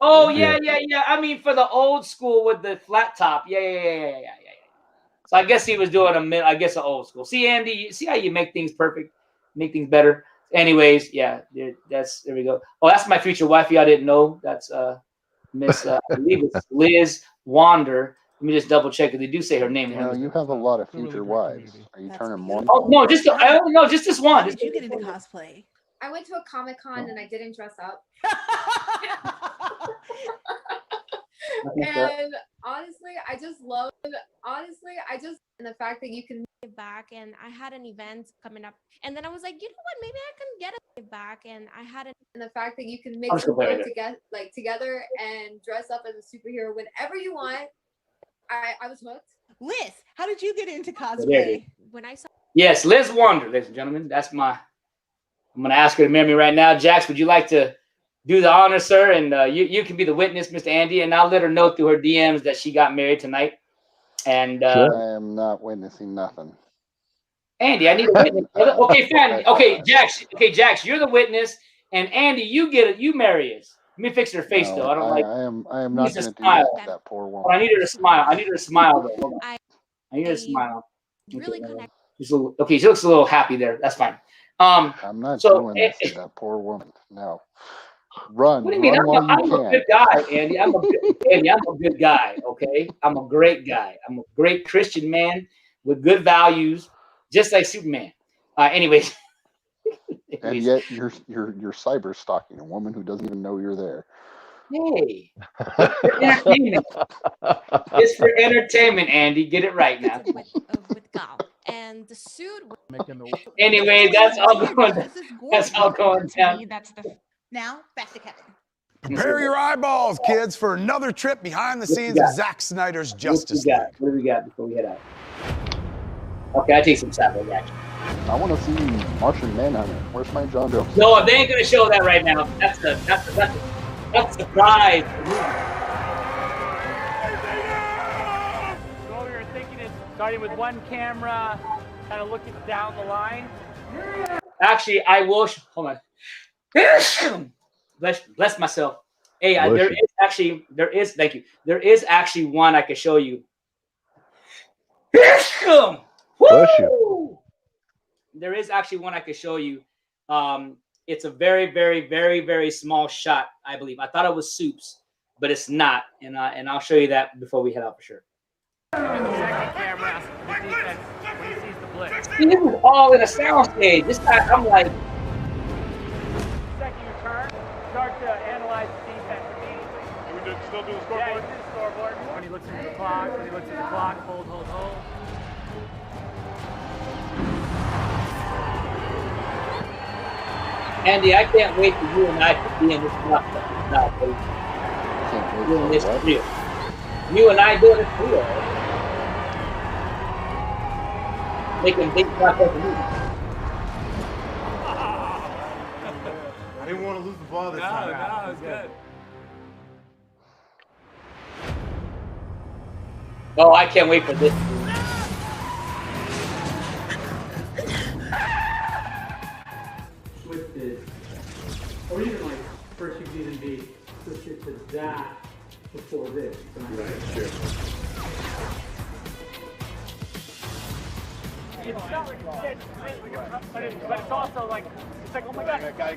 Oh yeah. I mean, for the old school with the flat top. Yeah. So I guess he was doing an old school. See, Andy, you see how you make things perfect, make things better. Anyways, there we go. Oh, that's my future wife. I didn't know. That's Miss I believe it's Liz Wander. Let me just double check because they do say her name. You have a lot of future wives. Are you turning one? Oh no, just this one. How did you get into cosplay? I went to a Comic-Con and I didn't dress up. And honestly, I just and the fact that you can give back. And I had an event coming up, and then I was like, you know what, maybe I can get a give back. And I had and the fact that you can mix the world together and dress up as a superhero whenever you want. I was hooked. Liz, how did you get into cosplay? When I saw Liz Wander, ladies and gentlemen. That's I'm gonna ask her to marry me right now. Jax, would you like to do the honor, sir? And you can be the witness, Mr. Andy, and I'll let her know through her DMs that she got married tonight. And I am not witnessing nothing. Andy, I need a witness. Okay, fine. Okay, Jax, you're the witness, and Andy, you marry us. Let me fix her face though. I don't like. I am not going to do that poor woman. Oh, I need her to smile. I need her to smile though. Hold on. I need her to smile. Really connect. Okay, she looks a little happy there. That's fine. I'm not doing this to that poor woman. No. Run. What do you mean? I'm a good guy, Andy. I'm a good guy. Okay, I'm a great guy. I'm a great Christian man with good values, just like Superman. Anyways. And yet you're cyber stalking a woman who doesn't even know you're there. Hey, entertainment. It's for entertainment, Andy. Get it right now. With Gal and the suit. Anyway, that's all going. That's all going down. Now back to Kevin. Prepare your eyeballs, kids, for another trip behind the scenes of Zack Snyder's Justice League. What do we got before we head out? Okay, I take some satellite action. I want to see Martian Manhunter. Where's my John Joe? No, they ain't gonna show that right now. That's the prize. So we were thinking of starting with one camera, kind of looking down the line. Actually, I will. Hold on. Bless myself. Hey, there is. Thank you. There is actually one I can show you. Bless you. There is actually one I could show you. It's a very, very, very, very small shot, I believe. I thought it was Soup's, but it's not. And I'll show you that before we head out for sure. Second camera, the defense, when he sees the blitz. See, this is all in a soundstage. This guy, I'm like, Second your turn, start to analyze the defense immediately. Do we still do the scoreboard? Yeah, you do the scoreboard. When he looks into the clock, hold. Andy, I can't wait for you and I to be in this stuff. Doing this for real. You and I doing it for real. Making big blockbuster movies. I didn't want to lose the ball this time. No, it was good. Oh, I can't wait for this. Twisted, or even like first you season B, twisted to that before this. Right, sure. It's not like but it's also like, it's like, oh my God. Gotta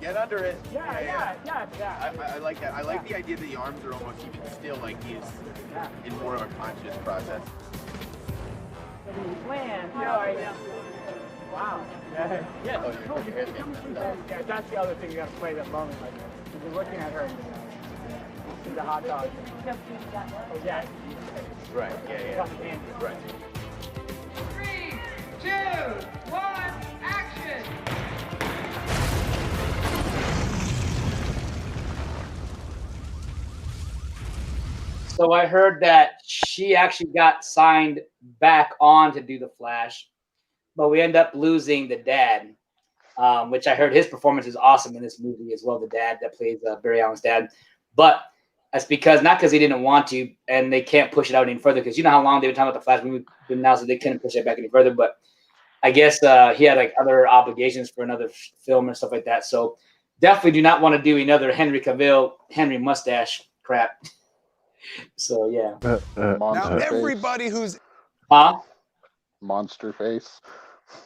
get under it. Yeah. I like that. I like the idea that the arms are almost keeping still, like he's in more of a conscious process. Plan. Wow. Yeah. Oh, your hair's getting messed up. Yeah, that's the other thing you gotta play that moment. Like, if you're looking at her, see the hot dog. Oh, yeah. Right, yeah. Right. 3, 2, 1, action! So I heard that she actually got signed back on to do the Flash, but we end up losing the dad, which I heard his performance is awesome in this movie as well. The dad that plays Barry Allen's dad, but that's because not because he didn't want to, and they can't push it out any further because you know how long they were talking about the Flash movie now, so they couldn't push it back any further. But I guess he had like other obligations for another film and stuff like that. So definitely do not want to do another Henry Cavill, Henry mustache crap. So yeah. Monster Now face. everybody who's Monster face.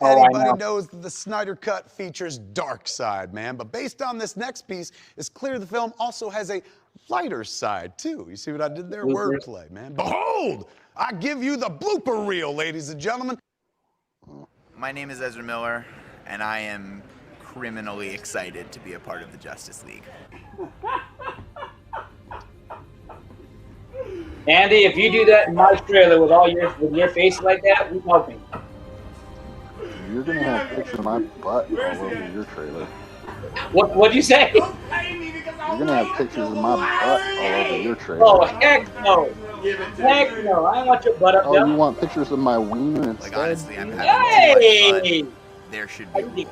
Anybody knows that the Snyder Cut features dark side, man. But based on this next piece, it's clear the film also has a lighter side, too. You see what I did there? Wordplay, man. Behold! I give you the blooper reel, ladies and gentlemen. My name is Ezra Miller, and I am criminally excited to be a part of the Justice League. Andy, if you do that in my trailer with your face like that, we helping. You're gonna have pictures of my butt all over your trailer. What'd you say? You're gonna have pictures of my butt all over your trailer. Oh heck no! Heck no! I don't want your butt up there. Oh, you want pictures of my wiener instead? Like honestly, I'm having too much fun. There should be rules.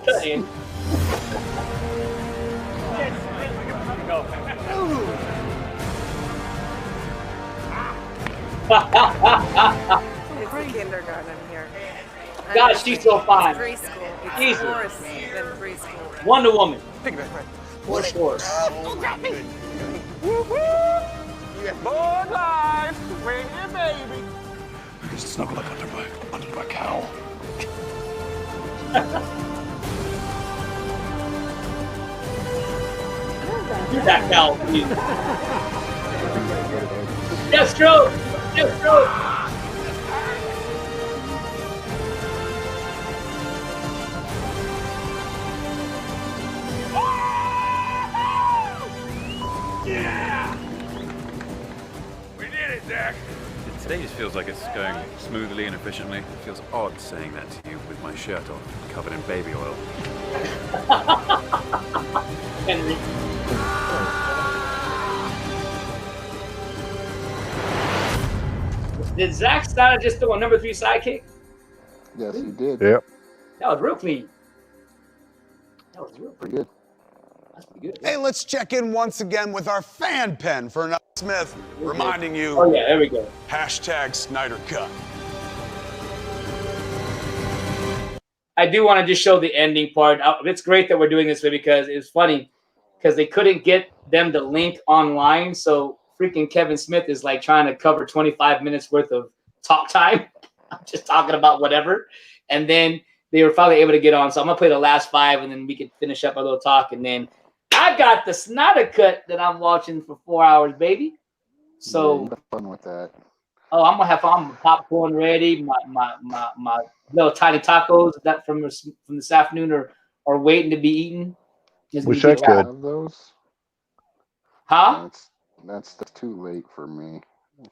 It's kindergarten here. God, she's so fine. Preschool. It's Jesus. worse than preschool. Wonder Woman. Piggyback, right? For sure. Oh, grab me! You get bored live. Bring your baby. Just snuggle up under my cowl. Get that cow, please. Deathstroke! Deathstroke! Yeah! We did it, Zack! Today just feels like it's going smoothly and efficiently. It feels odd saying that to you with my shirt off, covered in baby oil. Henry. Did Zack Snyder just do a number 3 sidekick? Yes, he did. Yep. That was real clean. That was real Pretty good. That's pretty good. Hey, let's check in once again with our fan pen for another Smith, reminding you. Oh yeah, there we go. Hashtag Snyder Cut. I do want to just show the ending part. It's great that we're doing this way because it's funny because they couldn't get them to link online, so freaking Kevin Smith is like trying to cover 25 minutes worth of talk time. I'm just talking about whatever. And then they were finally able to get on. So I'm gonna play the last 5, and then we can finish up our little talk. And then I got the Snyder cut that I'm watching for 4 hours, baby. So you have fun with that. Oh, I'm gonna have fun. I'm popcorn ready. My little tiny tacos that from this afternoon are waiting to be eaten. It's Wish gonna I be could. Have those? Huh? That's too late for me.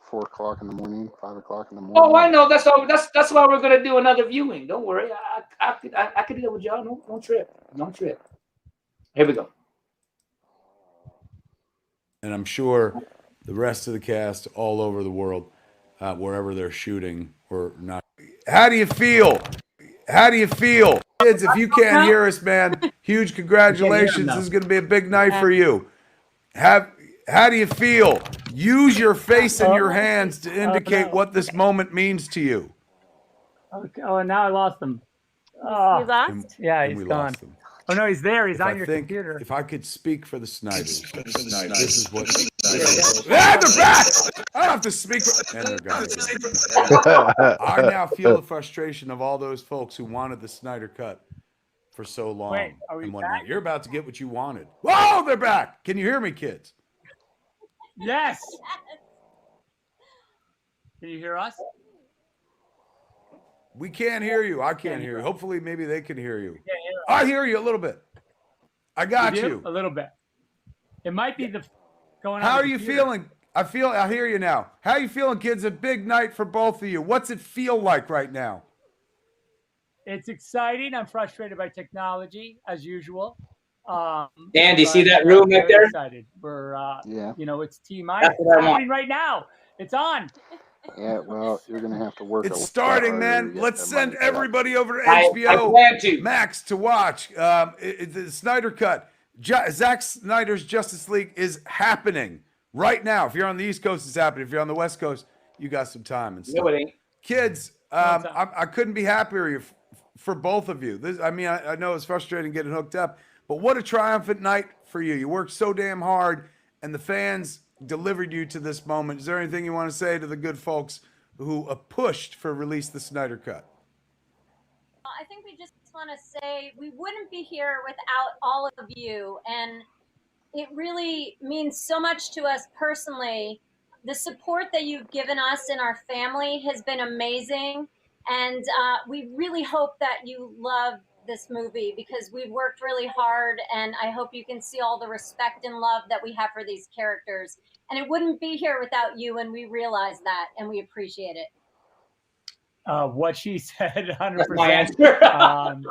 4 o'clock in the morning, 5 o'clock in the morning. Oh, I know. That's why we're gonna do another viewing. Don't worry. I could do that with y'all. Don't trip. Don't trip. Here we go. And I'm sure the rest of the cast all over the world, wherever they're shooting or not. How do you feel? How do you feel? Kids, if you can't hear us, man, huge congratulations. This is going to be a big night for you. How do you feel? Use your face and your hands to indicate what this moment means to you. Okay. Oh, now I lost him. You lost? Yeah, And he's we gone. lost him. Oh no, he's there. He's If on I your think, computer. if I could speak for the Snyders, this is what. Ah, they're back! I don't have to speak for. And they're gone. I now feel the frustration of all those folks who wanted the Snyder cut for so long. Wait, are we and whatnot. back? You're about to get what you wanted. Whoa, they're back! Can you hear me, kids? Yes. Can you hear us? We can't hear you. I can't hear you. Hopefully, maybe they can hear you. Hear I hear you a little bit. I got you. A little bit. It might be the going on. How the are you computer. feeling? I hear you now. How are you feeling, kids? A big night for both of you. What's it feel like right now? It's exciting. I'm frustrated by technology as usual. Dan, do you see but, that room right very there? Excited. We're Yeah. You know, it's T-minus. That's what I It's want. happening right now. It's on. Yeah, well, you're gonna have to work. It's starting, man. Let's send everybody over to I plan to. HBO-MAX to watch. The Snyder Cut. Zack Snyder's Justice League is happening right now. If you're on the East Coast, it's happening. If you're on the West Coast, you got some time and stuff. No, it ain't. Kids, I couldn't be happier for both of you. I know it's frustrating getting hooked up, but what a triumphant night for you. You worked so damn hard, and the fans delivered you to this moment. Is there anything you want to say to the good folks who pushed for release the Snyder Cut? I think we just want to say we wouldn't be here without all of you, and it really means so much to us personally. The support that you've given us and our family has been amazing, and we really hope that you love this movie because we've worked really hard, and I hope you can see all the respect and love that we have for these characters. And it wouldn't be here without you, and we realize that, and we appreciate it. What she said, 100%. That's my answer.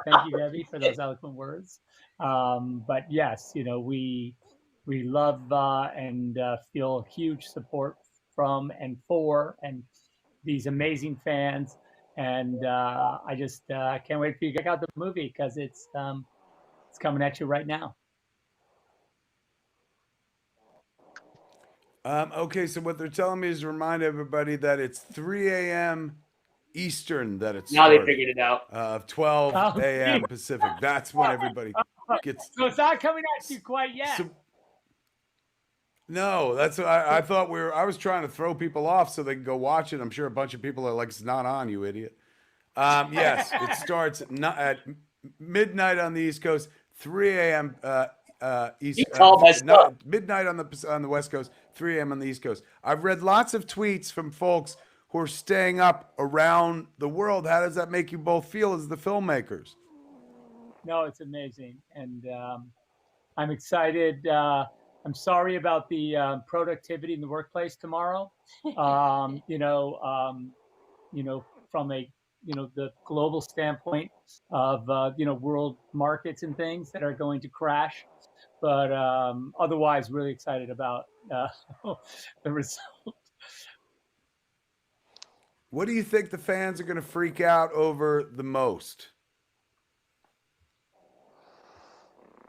Thank you, Debbie, for those eloquent words. But yes, you know, we love and feel huge support from and for and these amazing fans. And I just can't wait for you to check out the movie because it's coming at you right now. Okay, so what they're telling me is to remind everybody that it's 3 a.m. Eastern that it's Now they figured it out. Of 12 a.m. Pacific. That's when everybody gets. So it's not coming at you quite yet. No, that's what I thought I was trying to throw people off so they can go watch it. I'm sure a bunch of people are like, it's not on, you idiot. Yes, it starts at midnight on the East Coast, 3 a.m. Midnight on the West Coast, 3 a.m. on the East Coast. I've read lots of tweets from folks who are staying up around the world. How does that make you both feel as the filmmakers? No, it's amazing, and I'm excited. I'm sorry about the productivity in the workplace tomorrow. From a the global standpoint of world markets and things that are going to crash, but otherwise really excited about the result. What do you think the fans are going to freak out over the most?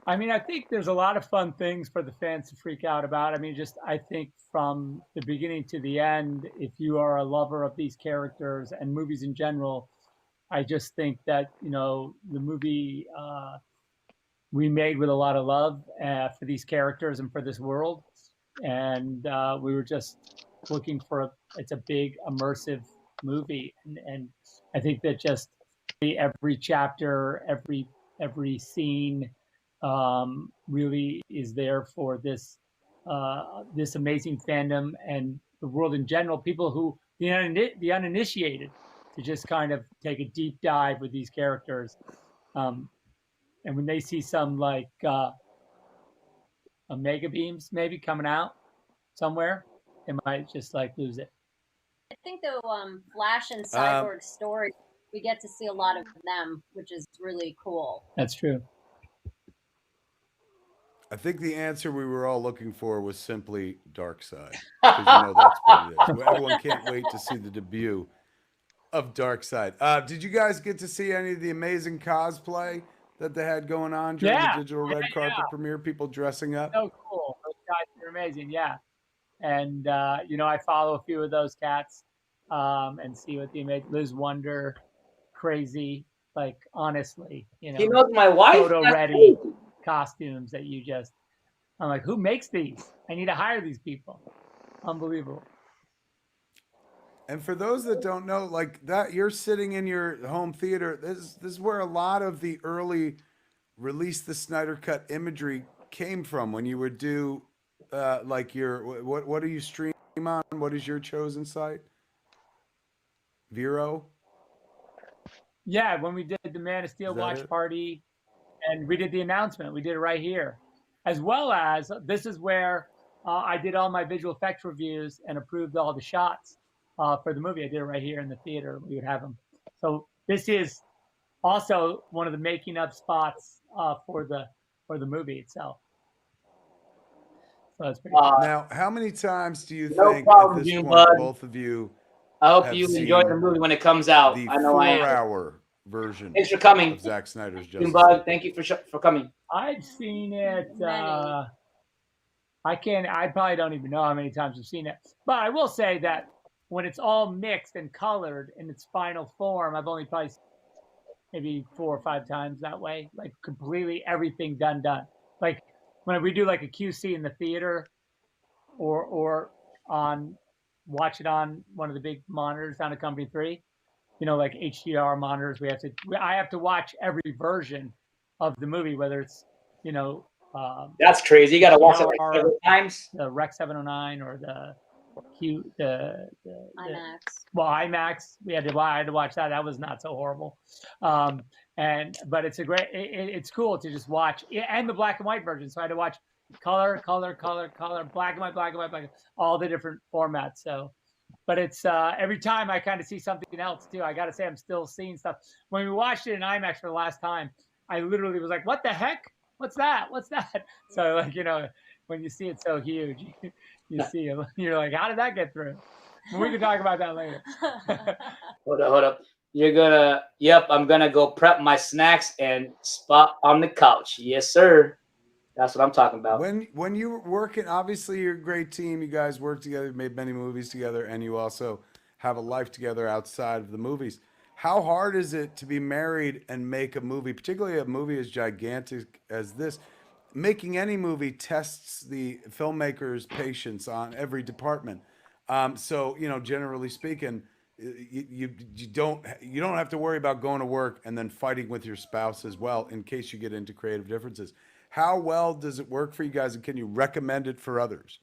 I mean, I think there's a lot of fun things for the fans to freak out about. I mean, I think from the beginning to the end, if you are a lover of these characters and movies in general, I just think that, the movie we made with a lot of love for these characters and for this world. And we were just looking for it's a big immersive movie. And I think that just every chapter, every scene really is there for this this amazing fandom and the world in general. People who the uninitiated to just kind of take a deep dive with these characters, and when they see some like Omega beams maybe coming out somewhere, they might just like lose it. I think the Flash and Cyborg story, we get to see a lot of them, which is really cool. That's true. I think the answer we were all looking for was simply Darkseid, because you know that's what it is. Everyone can't wait to see the debut of Darkseid. Did you guys get to see any of the amazing cosplay that they had going on during the digital red carpet premiere? People dressing up. So cool. Those guys are amazing. Yeah. And, you know, I follow a few of those cats and see what they make. Liz Wonder, crazy, like, honestly, you know. He knows my wife? Photo-ready costumes that you just, I'm like, who makes these? I need to hire these people. Unbelievable. And for those that don't know, like that, you're sitting in your home theater. This is where a lot of the early release the Snyder Cut imagery came from. When you would do like your what do you stream on? What is your chosen site? Vero? Yeah, when we did the Man of Steel watch party and we did the announcement, we did it right here. As well as, this is where I did all my visual effects reviews and approved all the shots for the movie. I did it right here in the theater. We would have them. So this is also one of the making up spots for the movie itself. So that's pretty cool. Now, how many times do you No think problem, at this June point Bug. both of you I hope have you seen enjoy the movie when it comes out. the I know I am. 4-hour version Thanks for coming. of Zack Snyder's June Justice Bug, League? thank you for coming. I've seen it. I probably don't even know how many times I've seen it. But I will say that when it's all mixed and colored in its final form, I've only probably seen maybe 4 or 5 times that way. Like completely everything done. Like when we do like a QC in the theater or watch it on one of the big monitors down at Company 3, you know, like HDR monitors, I have to watch every version of the movie, whether it's, you know, that's crazy. You got to watch it like several times. The Rec 709 or the IMAX. Well, IMAX. I had to watch that. That was not so horrible. But it's a great. It's cool to just watch, and the black and white version. So I had to watch color, black and white, all the different formats. So, but it's every time I kind of see something else too. I got to say, I'm still seeing stuff. When we watched it in IMAX for the last time, I literally was like, "What the heck? What's that? What's that?" So, like, you know, when you see it so huge, you see it, you're like, "How did that get through?" We can talk about that later. Hold up. You're gonna, yep, I'm gonna go prep my snacks and spot on the couch. Yes, sir. That's what I'm talking about. When you were working, obviously you're a great team. You guys work together, made many movies together, and you also have a life together outside of the movies. How hard is it to be married and make a movie, particularly a movie as gigantic as this? Making any movie tests the filmmaker's patience on every department. So, you know, generally speaking, you don't have to worry about going to work and then fighting with your spouse as well in case you get into creative differences. How well does it work for you guys, and can you recommend it for others?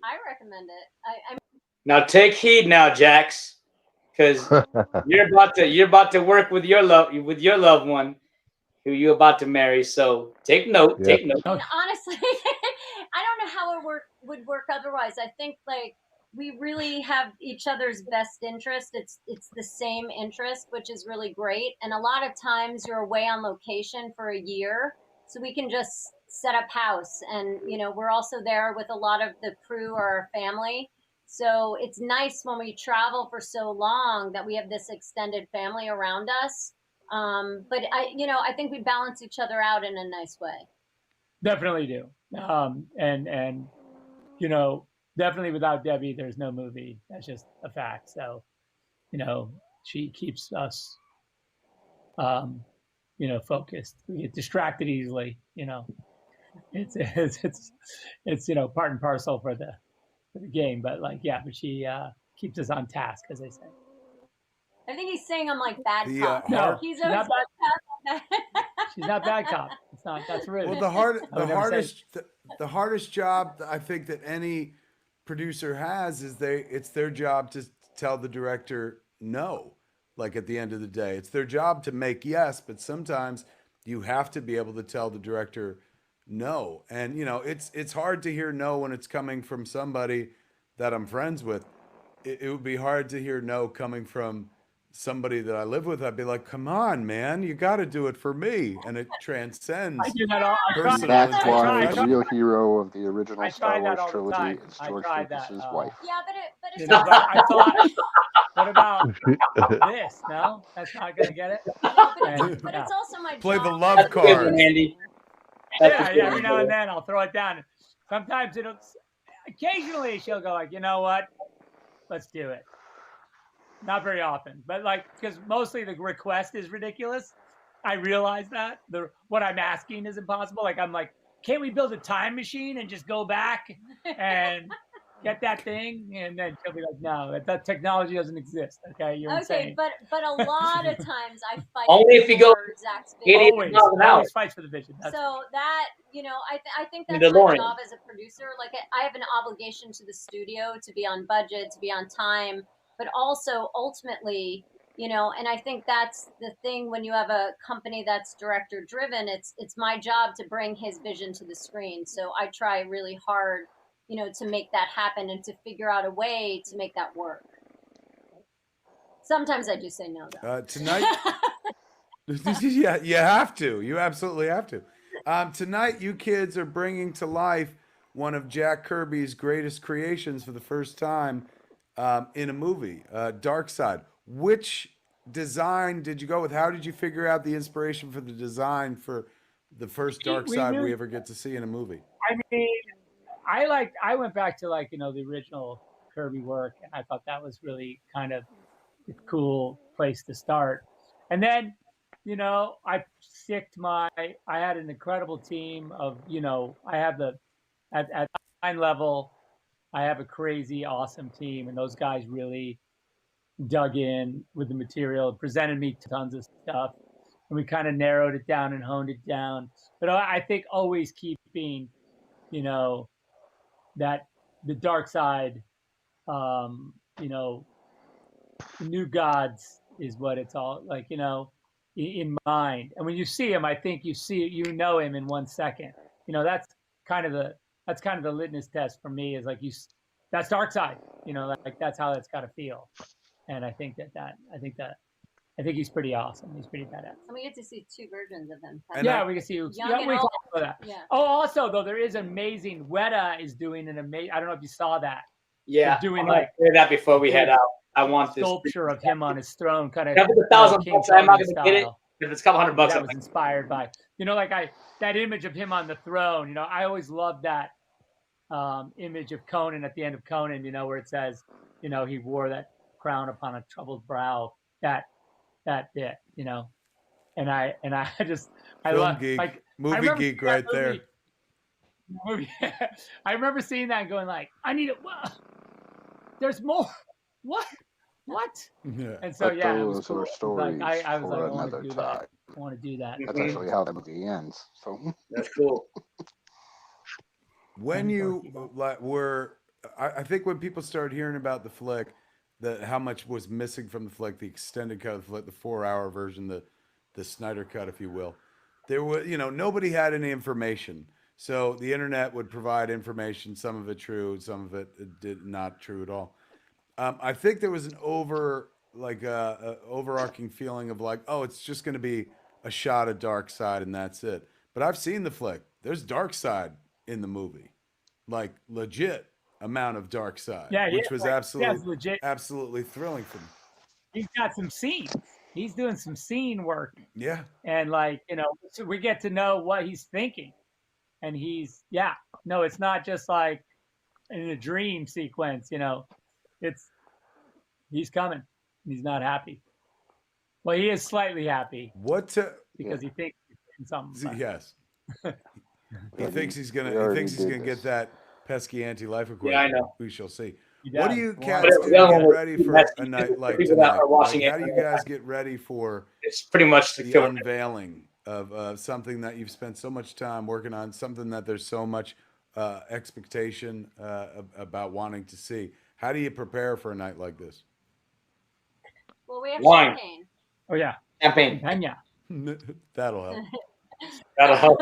I recommend it. Now take heed now, Jax, because you're about to work with your loved one who you're about to marry. So take note. Yep. Take note. Honestly, I don't know how it would work otherwise. I think like we really have each other's best interest. It's the same interest, which is really great. And a lot of times you're away on location for a year, so we can just set up house. And, you know, we're also there with a lot of the crew or our family. So it's nice when we travel for so long that we have this extended family around us. But I think we balance each other out in a nice way. Definitely do. And you know, definitely without Debbie, there's no movie. That's just a fact. So, you know, she keeps us, you know, focused. We get distracted easily. You know, it's you know, part and parcel for the game. But like, yeah, but she keeps us on task, as they say. I think he's saying I'm like bad The, cop. No, He's she's always not bad. She's not bad cop. It's not. That's rude. Well, the hardest job I think that any producer has is it's their job to tell the director no. Like at the end of the day, it's their job to make yes, but sometimes you have to be able to tell the director no. And you know, it's hard to hear no when it's coming from somebody that I'm friends with. It would be hard to hear no coming from somebody that I live with. I'd be like, come on, man, you got to do it for me. And it transcends I do that all. personal That's and why the professional. real hero of the original I Star tried that Wars all the trilogy time. is I George tried that. Lucas's wife. Yeah, but You it's know, but I thought, what about this? No, that's not gonna get it. no, but And, it's also my Play job. the love That's a good one, card. Andy. Yeah, every now and then I'll throw it down. Sometimes occasionally she'll go like, you know what? Let's do it. Not very often, but like, because mostly the request is ridiculous. I realize that what I'm asking is impossible. Like, I'm like, can't we build a time machine and just go back and get that thing? And then she'll be like, no, that technology doesn't exist. Okay, you're insane. but a lot of times I fight Only if you go for Zach's vision. 80 miles an hour. Always fights for the vision. That's So that, you know, I think The that's my DeLorean. job as a producer. Like, I have an obligation to the studio to be on budget, to be on time, but also ultimately, you know, and I think that's the thing when you have a company that's director driven, it's my job to bring his vision to the screen. So I try really hard, you know, to make that happen and to figure out a way to make that work. Sometimes I do say no, though. Tonight, yeah, you have to. You absolutely have to. Tonight, you kids are bringing to life one of Jack Kirby's greatest creations for the first time in a movie, Dark Side. Which design did you go with? How did you figure out the inspiration for the design for the first Dark Side we ever get to see in a movie? I mean, I went back to, like, you know, the original Kirby work, and I thought that was really kind of a cool place to start. And then, you know, I had an incredible team of, you know, I have at design level, I have a crazy awesome team, and those guys really dug in with the material, presented me tons of stuff, and we kind of narrowed it down and honed it down. But I think always keeping, you know, that the dark side, you know, the new gods is what it's all like, you know, in mind. And when you see him, I think you know him in 1 second. You know, that's kind of the litmus test for me, is like, that's dark side, you know, like that's how that's got to feel. And I think I think he's pretty awesome. He's pretty badass. And we get to see two versions of him. Yeah, we can see. Young Yeah, and we old. talked about that. Yeah. Oh, also though, there is amazing. Weta is doing an amazing. I don't know if you saw that. Yeah, They're doing I'm gonna like clear that before we head out. I want this sculpture of him on his throne, kind of. If it's $1,000, I'm not gonna get it. If it's a couple $100, that was inspired by, you know, like that image of him on the throne. You know, I always loved that image of Conan at the end of Conan. You know, where it says, you know, he wore that crown upon a troubled brow. That bit, you know, and I love geek. like Movie geek right there. Movie. I remember seeing that and going like, I need it. There's more. What? Yeah. And so But yeah, it those was cool. are stories Like, I was for like, I want another to do time. that. I want to do that. That's actually how the movie ends. So that's cool. When you I think when people started hearing about the flick, how much was missing from the flick, the extended cut of the flick, the 4-hour version, the Snyder cut, if you will, there was, you know, nobody had any information. So the internet would provide information, some of it true, some of it did not true at all. I think there was an overarching feeling of like, oh, it's just going to be a shot of Dark Side and that's it. But I've seen the flick. There's Dark Side in the movie, like legit amount of Dark Side, which was absolutely thrilling for me. He's got some scenes. He's doing some scene work. Yeah. And like, you know, so we get to know what he's thinking. And it's not just like in a dream sequence, you know, he's coming. He's not happy. Well, he is slightly happy. Because he thinks he's doing something. Yes. He thinks he's gonna get that pesky anti-life equation. Yeah, I know. We shall see. What do you cats do to get ready for a night like tonight? Like, how do you guys get ready for it's pretty much the unveiling of something that you've spent so much time working on, something that there's so much expectation about wanting to see? How do you prepare for a night like this? Well, we have Wine. champagne. Oh yeah, champagne. That'll help. That'll help.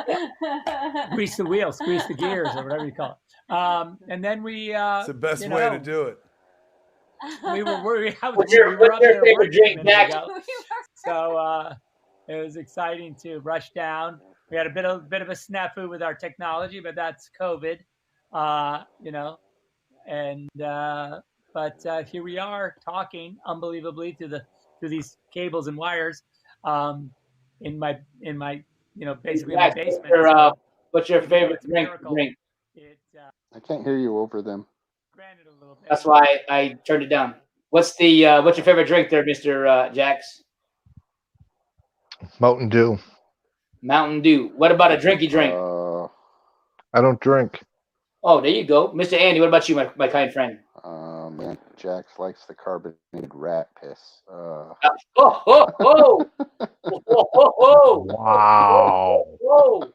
Grease the wheel, squeeze the gears, or whatever you call it. And then we. It's the best way to do it. What's your favorite drink, Jack? So it was exciting to rush down. We had a bit of a snafu with our technology, but that's COVID, and but here we are talking unbelievably through these cables and wires, in my basically in my basement. What's your favorite drink? I can't hear you over them. That's why I turned it down. What's your favorite drink there, Mr. Jax? Mountain Dew. Mountain Dew. What about a drinky drink? I don't drink. Oh, there you go. Mr. Andy, what about you, my kind friend? Man, Jax likes the carbonated rat piss. Oh! Wow. Whoa.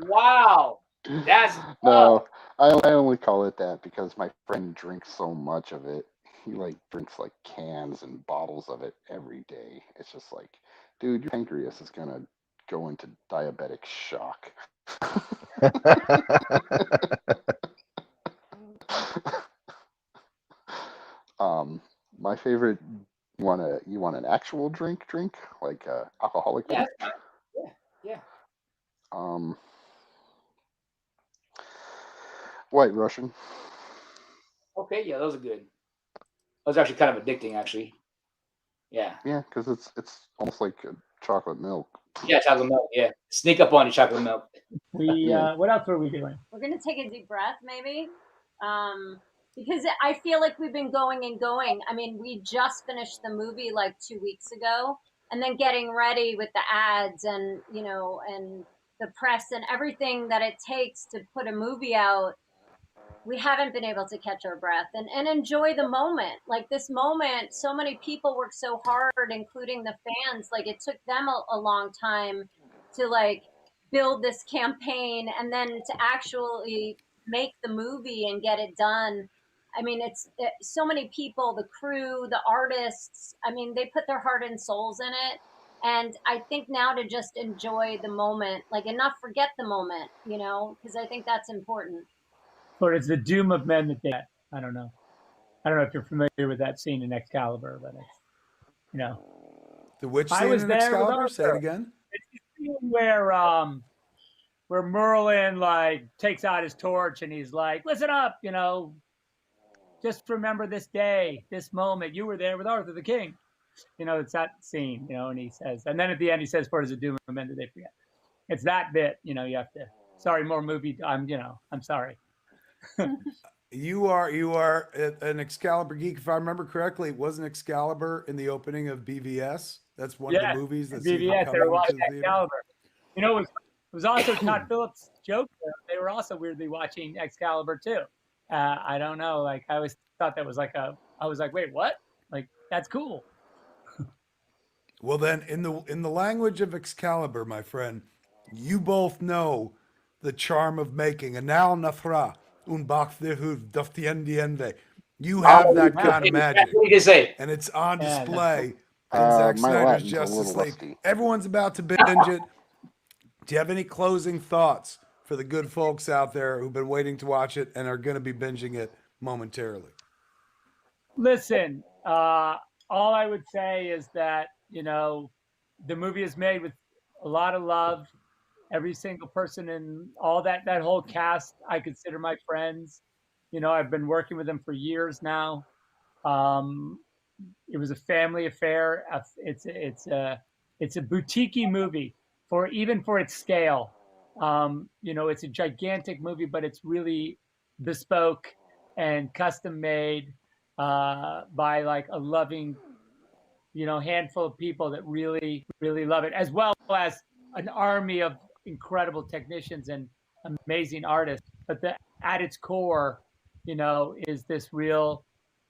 Wow. That's no. I only call it that because my friend drinks so much of it. He drinks cans and bottles of it every day. It's just like, dude, your pancreas is gonna go into diabetic shock. My favorite. You want an actual drink like alcoholic drink? Yeah. White Russian. Okay, yeah, those are good. Those are actually kind of addicting, actually. Yeah. Yeah, because it's almost like chocolate milk. Yeah, chocolate milk. Yeah, sneak up on you, chocolate milk. What else were we doing? We're gonna take a deep breath, maybe, because I feel like we've been going and going. I mean, we just finished the movie 2 weeks ago, and then getting ready with the ads and and the press and everything that it takes to put a movie out. We haven't been able to catch our breath and enjoy the moment. This moment, so many people work so hard, including the fans. It took them a long time to build this campaign and then to actually make the movie and get it done. I mean, it's so many people, the crew, the artists. I mean, they put their heart and souls in it. And I think now to just enjoy the moment, and not forget the moment, because I think that's important. Or it's the doom of men that they get. I don't know if you're familiar with that scene in Excalibur, but it's, The which scene in Excalibur? Say it again. It's the scene where Merlin takes out his torch and he's like, "Listen up, just remember this day, this moment. You were there with Arthur the King." It's that scene, and he says, and then at the end he says, "For it is a doom of men that they forget." It's that bit, you have to. Sorry, more movie. I'm sorry. You are an Excalibur geek, if I remember correctly. Wasn't Excalibur in the opening of BVS? That's one of the movies that's BVS. They were watching Excalibur. It was also Todd Phillips' joke. They were also weirdly watching Excalibur too. I don't know. I always thought that was I was like, wait, what? That's cool. Well, then, in the language of Excalibur, my friend, you both know the charm of making a nal nafra. You have that kind of magic, and it's on display in Zack Snyder's Justice League. Everyone's about to binge it. Do you have any closing thoughts for the good folks out there who've been waiting to watch it and are going to be binging it momentarily? Listen, all I would say is that the movie is made with a lot of love. Every single person in all that whole cast, I consider my friends. I've been working with them for years now. It was a family affair. It's a boutique-y movie even for its scale. It's a gigantic movie, but it's really bespoke and custom made by a loving, handful of people that really, really love it, as well as an army of incredible technicians and amazing artists. But at its core, is this real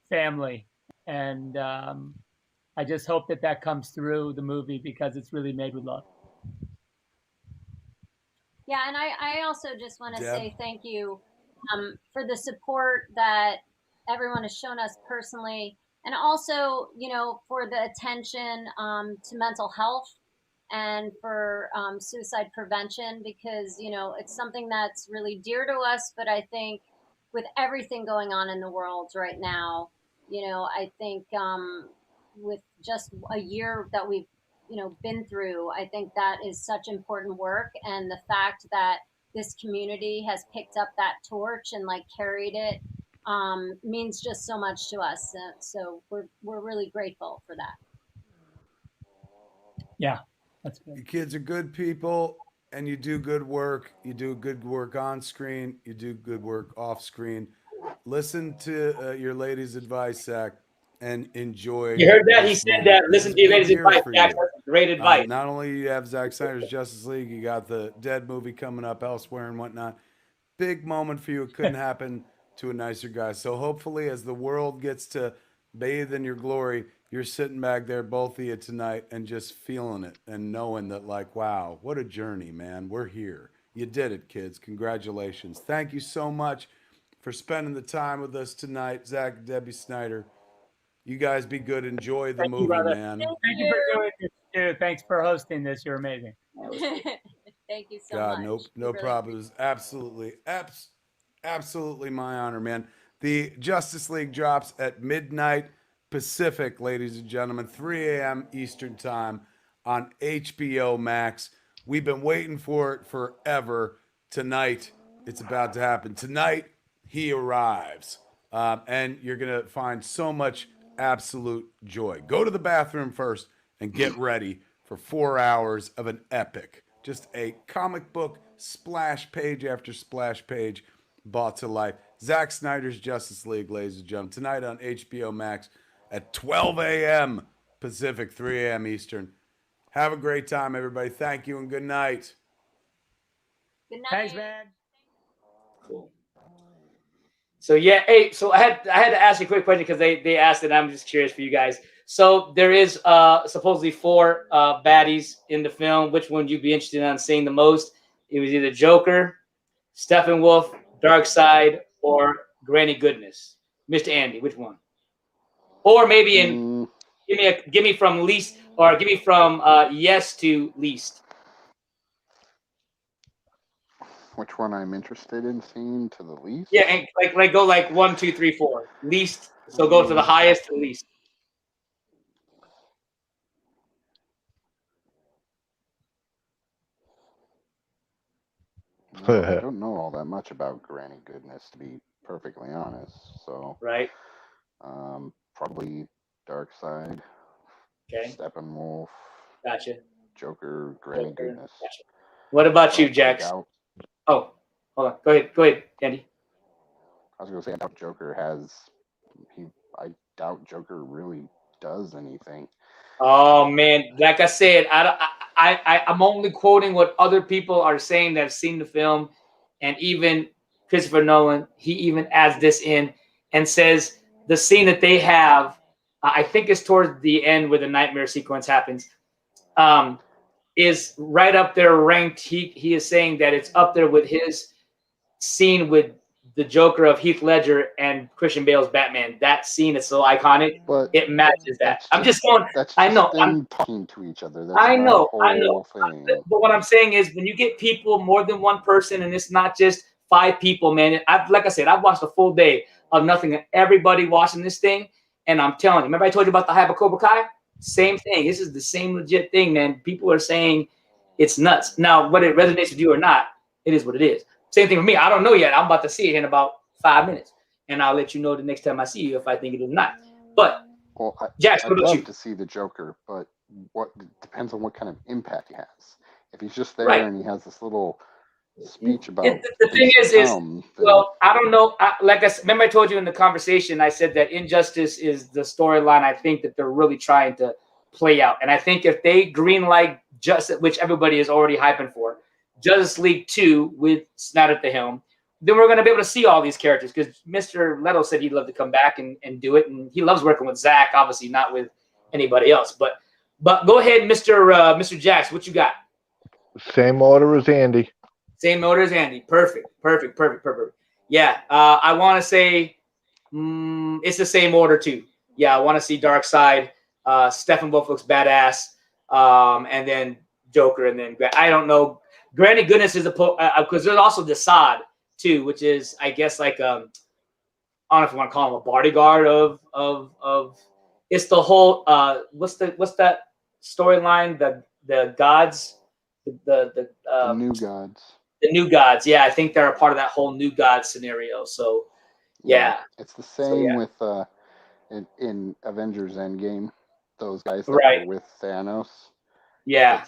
family. And I just hope that that comes through the movie because it's really made with love. Yeah, and I also just want to Deb? say thank you for the support that everyone has shown us personally, and also, you know, for the attention to mental health and for suicide prevention, because, you know, it's something that's really dear to us. But I think with everything going on in the world right now, you know, I think with just a year that we've, you know, been through, I think that is such important work. And the fact that this community has picked up that torch and like carried it means just so much to us. So we're really grateful for that. Yeah, that's good. You kids are good people, and you do good work. You do good work on screen. You do good work off screen. Listen to your lady's advice, Zach, and enjoy. You heard that? He this said moment. that. This Listen is to your a big lady's year advice, for Jack. you. That's great advice. Not only you have Zack Snyder's Justice League, you got the Dead movie coming up elsewhere and whatnot. Big moment for you. It couldn't happen to a nicer guy. So hopefully, as the world gets to bathe in your glory, you're sitting back there, both of you tonight, and just feeling it and knowing that, like, wow, what a journey, man. We're here. You did it, kids. Congratulations. Thank you so much for spending the time with us tonight, Zack and Debbie Snyder. You guys be good. Enjoy the movie, man. Thank you for doing this, dude. Thanks for hosting this. You're amazing. Thank you so God, much. no problem. It was absolutely my honor, man. The Justice League drops at midnight Pacific, ladies and gentlemen, 3 a.m. Eastern time on HBO-MAX. We've been waiting for it forever. Tonight, it's about to happen. Tonight, he arrives. And you're going to find so much absolute joy. Go to the bathroom first and get ready for 4 hours of an epic. Just a comic book splash page after splash page brought to life. Zack Snyder's Justice League, ladies and gentlemen, tonight on HBO-MAX at 12 a.m. Pacific, 3 a.m. Eastern. Have a great time, everybody. Thank you and good night. Good night. Thanks, man. Cool. So yeah, hey, so I had to ask you a quick question because they asked it. I'm just curious for you guys. So there is supposedly 4 baddies in the film. Which one would you be interested in seeing the most? It was either Joker, Steppenwolf, Darkseid, or Granny Goodness. Mr. Andy, which one? Or maybe in give me from least, or give me from yes to least. Which one I'm interested in seeing to the least? Yeah, and like go like 1, 2, 3, 4. Least. So go to the highest to least. I don't know all that much about Granny Goodness, to be perfectly honest. So right, probably Darkseid, okay, Steppenwolf, gotcha, Joker, Granny Goodness. Gotcha. What about you, Jax? Oh, hold on. Go ahead, Andy. I was gonna say I doubt Joker has. I doubt Joker really does anything. Oh man, like I said, I'm only quoting what other people are saying that have seen the film, and even Christopher Nolan, he even adds this in and says the scene that they have, I think it's towards the end where the nightmare sequence happens, is right up there ranked. He is saying that it's up there with his scene with the Joker of Heath Ledger and Christian Bale's Batman. That scene is so iconic. But it matches that. I'm just going. I know. Them talking to each other. That's I not know. a I know. whole thing. But what I'm saying is, when you get people, more than one person, and it's not just 5 people, man. Like I said, I've watched a full day of nothing. And everybody watching this thing, and I'm telling you. Remember I told you about the hype of Cobra Kai? Same thing. This is the same legit thing, man. People are saying it's nuts. Now, whether it resonates with you or not, it is what it is. Same thing with me. I don't know yet. I'm about to see it in about 5 minutes, and I'll let you know the next time I see you if I think it is not. But Jax, what I'd about love you? to see the Joker, but what depends on what kind of impact he has. If he's just there Right. and he has this little speech about The thing is then, well, I don't know. Like I said, remember I told you in the conversation, I said that Injustice is the storyline I think that they're really trying to play out. And I think if they greenlight Justice, which everybody is already hyping for, Justice League 2 with Snyder at the helm, then we're going to be able to see all these characters, because Mr. Leto said he'd love to come back and do it, and he loves working with Zach, obviously not with anybody else. But go ahead, Mr. Jax, what you got? Same order as Andy. Same order as Andy. Perfect. Yeah, I want to say it's the same order too. Yeah, I want to see Darkseid. Steppenwolf looks badass, and then Joker, and then I don't know. Granny Goodness is because there's also Desaad too, which is, I guess, like I don't know if you want to call him a bodyguard of it's the whole what's that storyline, the gods, the New Gods. The New Gods. Yeah, I think they're a part of that whole New Gods scenario. So yeah, it's the same with in Avengers Endgame, those guys that right were with Thanos. Yeah,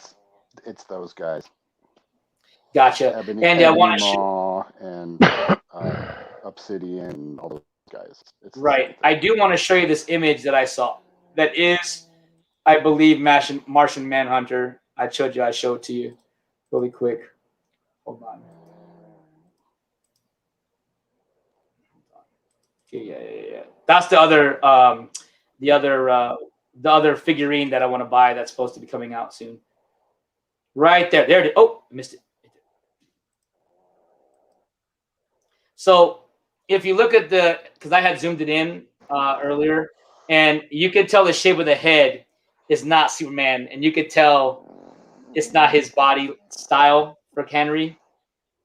it's those guys. Gotcha. Ebony, and I want to Maw and Obsidian, all those guys. It's right. I do want to show you this image that I saw. That is, I believe, Martian Manhunter. I showed it to you really quick. Hold on. Okay, yeah. That's the other figurine that I want to buy. That's supposed to be coming out soon. Right there. There it is. Oh, I missed it. So if you look at because I had zoomed it in earlier, and you could tell the shape of the head is not Superman, and you could tell it's not his body style for Henry.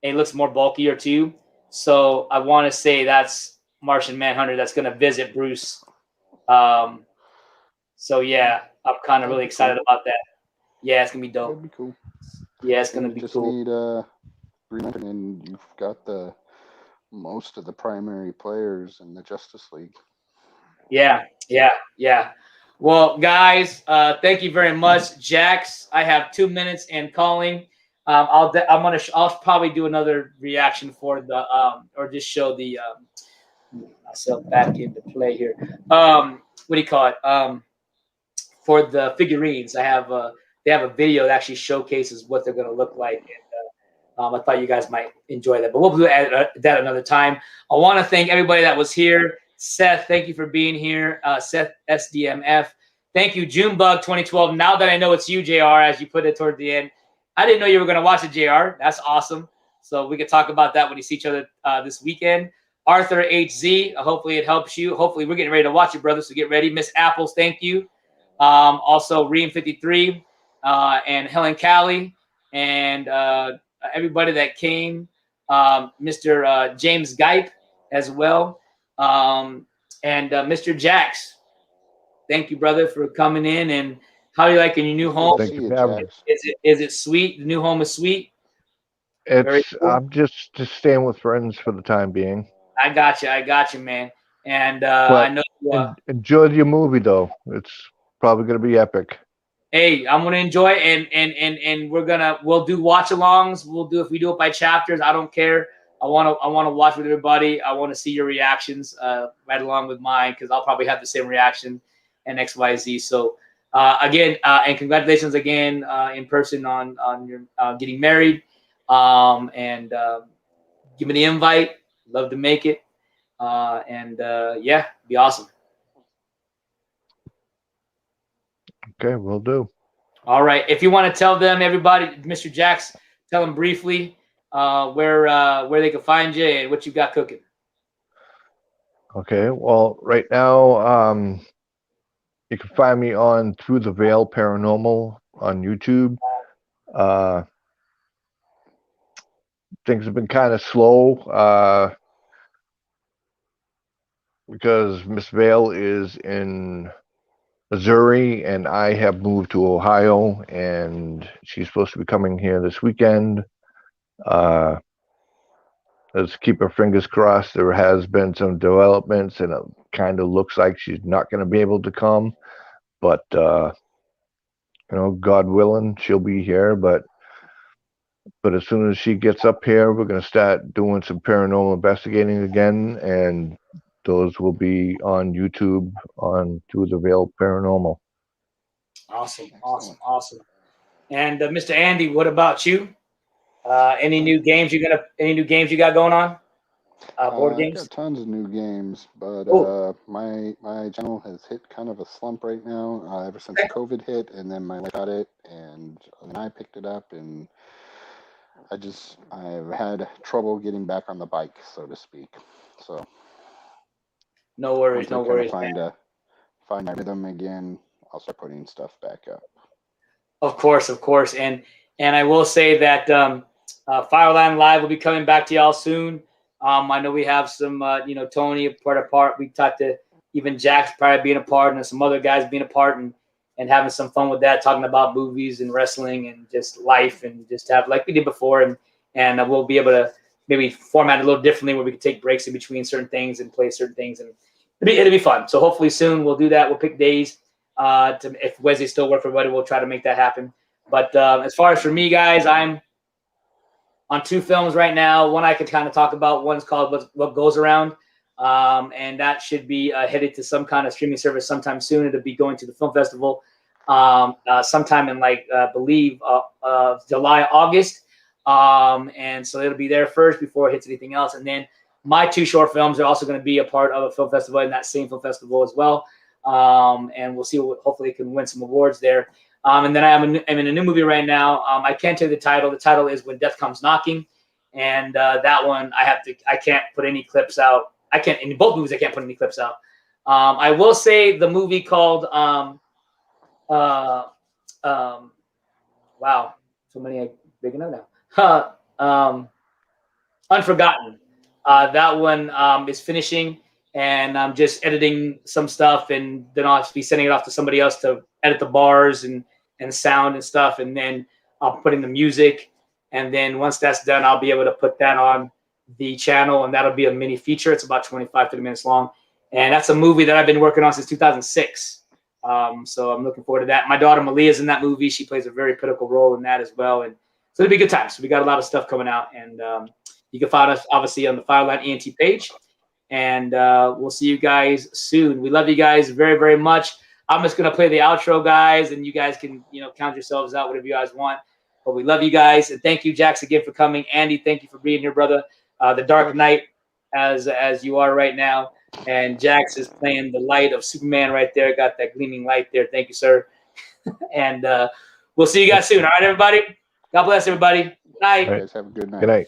And he looks more bulkier too. So I want to say that's Martian Manhunter that's going to visit Bruce. So yeah, I'm kind of really excited about that. Yeah, it's gonna be dope. That'd be cool. Yeah, it's gonna be just cool. Need Green Lantern, and you've got most of the primary players in the Justice League. Yeah. Well, guys, thank you very much, Jax. I have 2 minutes and calling. I'll probably do another reaction for the or just show the myself back into play here. What do you call it? For the figurines, they have a video that actually showcases what they're going to look like. And I thought you guys might enjoy that, but we'll do that another time. I want to thank everybody that was here. Seth, thank you for being here. Seth SDMF. Thank you, Junebug 2012. Now that I know it's you, JR, as you put it toward the end, I didn't know you were going to watch it, JR. That's awesome. So we could talk about that when you see each other this weekend. Arthur HZ, hopefully it helps you. Hopefully we're getting ready to watch it, brother, so get ready. Miss Apples, thank you. Also Reem 53 and Helen Callie and everybody that came, Mr. James Gipe as well, and Mr. Jax. Thank you, brother, for coming in. And how are you liking your new home? Thank you for having me. Is it sweet? The new home is sweet? Cool. I'm just staying with friends for the time being. I got you, man. And I know enjoy your movie though. It's probably gonna be epic. Hey, I'm gonna enjoy it, and we'll do watch-alongs. If we do it by chapters, I don't care. I wanna watch with everybody. I want to see your reactions right along with mine, because I'll probably have the same reaction and XYZ. So again, and congratulations again in person on your getting married. And give me the invite. Love to make it. Yeah, be awesome. Okay, will do. All right. If you want to tell them, everybody, Mr. Jax, tell them briefly where they can find you and what you got cooking. Okay. Well, right now, you can find me on Through the Veil Paranormal on YouTube. Things have been kind of slow because Miss Vale is in Missouri and I have moved to Ohio, and she's supposed to be coming here this weekend. Let's keep our fingers crossed. There has been some developments and it kind of looks like she's not going to be able to come, but God willing, she'll be here. But as soon as she gets up here, we're going to start doing some paranormal investigating again, and those will be on YouTube on Through the Veil Paranormal. Awesome. And Mr. Andy, what about you? Any new games you got going on? board I've games? got tons of new games, but my channel has hit kind of a slump right now ever since COVID hit, and then my wife got it, and then I picked it up, and I've had trouble getting back on the bike, so to speak. So no worries, no worries. Find my rhythm again, I'll start putting stuff back up. Of course, and I will say that Fireline Live will be coming back to y'all soon. I know we have some, Tony apart. We talked to even Jack's probably being a part, and some other guys being a part, and having some fun with that, talking about movies and wrestling and just life, and just have like we did before, and we'll be able to maybe format it a little differently where we can take breaks in between certain things and play certain things, and it'll be fun. So hopefully soon we'll do that. We'll pick days. If Wednesday still work for everybody, we'll try to make that happen. But as far as for me, guys, I'm on 2 films right now. One I could kind of talk about. One's called What Goes Around, and that should be headed to some kind of streaming service sometime soon. It'll be going to the film festival sometime in I believe July, August, and so it'll be there first before it hits anything else. And then my 2 short films are also going to be a part of a film festival in that same film festival as well. And we'll see. Hopefully, it can win some awards there. And then I'm in a new movie right now. I can't tell you the title. The title is When Death Comes Knocking, and that one I can't put any clips out. I can't in both movies. I can't put any clips out. I will say the movie called wow, so many I'm big enough now. Unforgotten. That one is finishing, and I'm just editing some stuff, and then I'll be sending it off to somebody else to edit the bars and sound and stuff, and then I'll put in the music, and then once that's done, I'll be able to put that on the channel, and that'll be a mini feature. It's about 25-30 minutes long, and that's a movie that I've been working on since 2006. So I'm looking forward to that. My daughter Malia is in that movie. She plays a very critical role in that as well, and so it'll be good times. So we got a lot of stuff coming out, and you can find us obviously on the Fireline ENT page, and we'll see you guys soon. We love you guys very, very much. I'm just going to play the outro, guys, and you guys can, count yourselves out, whatever you guys want. But we love you guys, and thank you, Jax, again for coming. Andy, thank you for being here, brother. The Dark Knight, as you are right now, and Jax is playing the light of Superman right there. Got that gleaming light there. Thank you, sir. And we'll see you guys soon. All right, everybody. God bless everybody. Good night. You guys have a good night. Good night.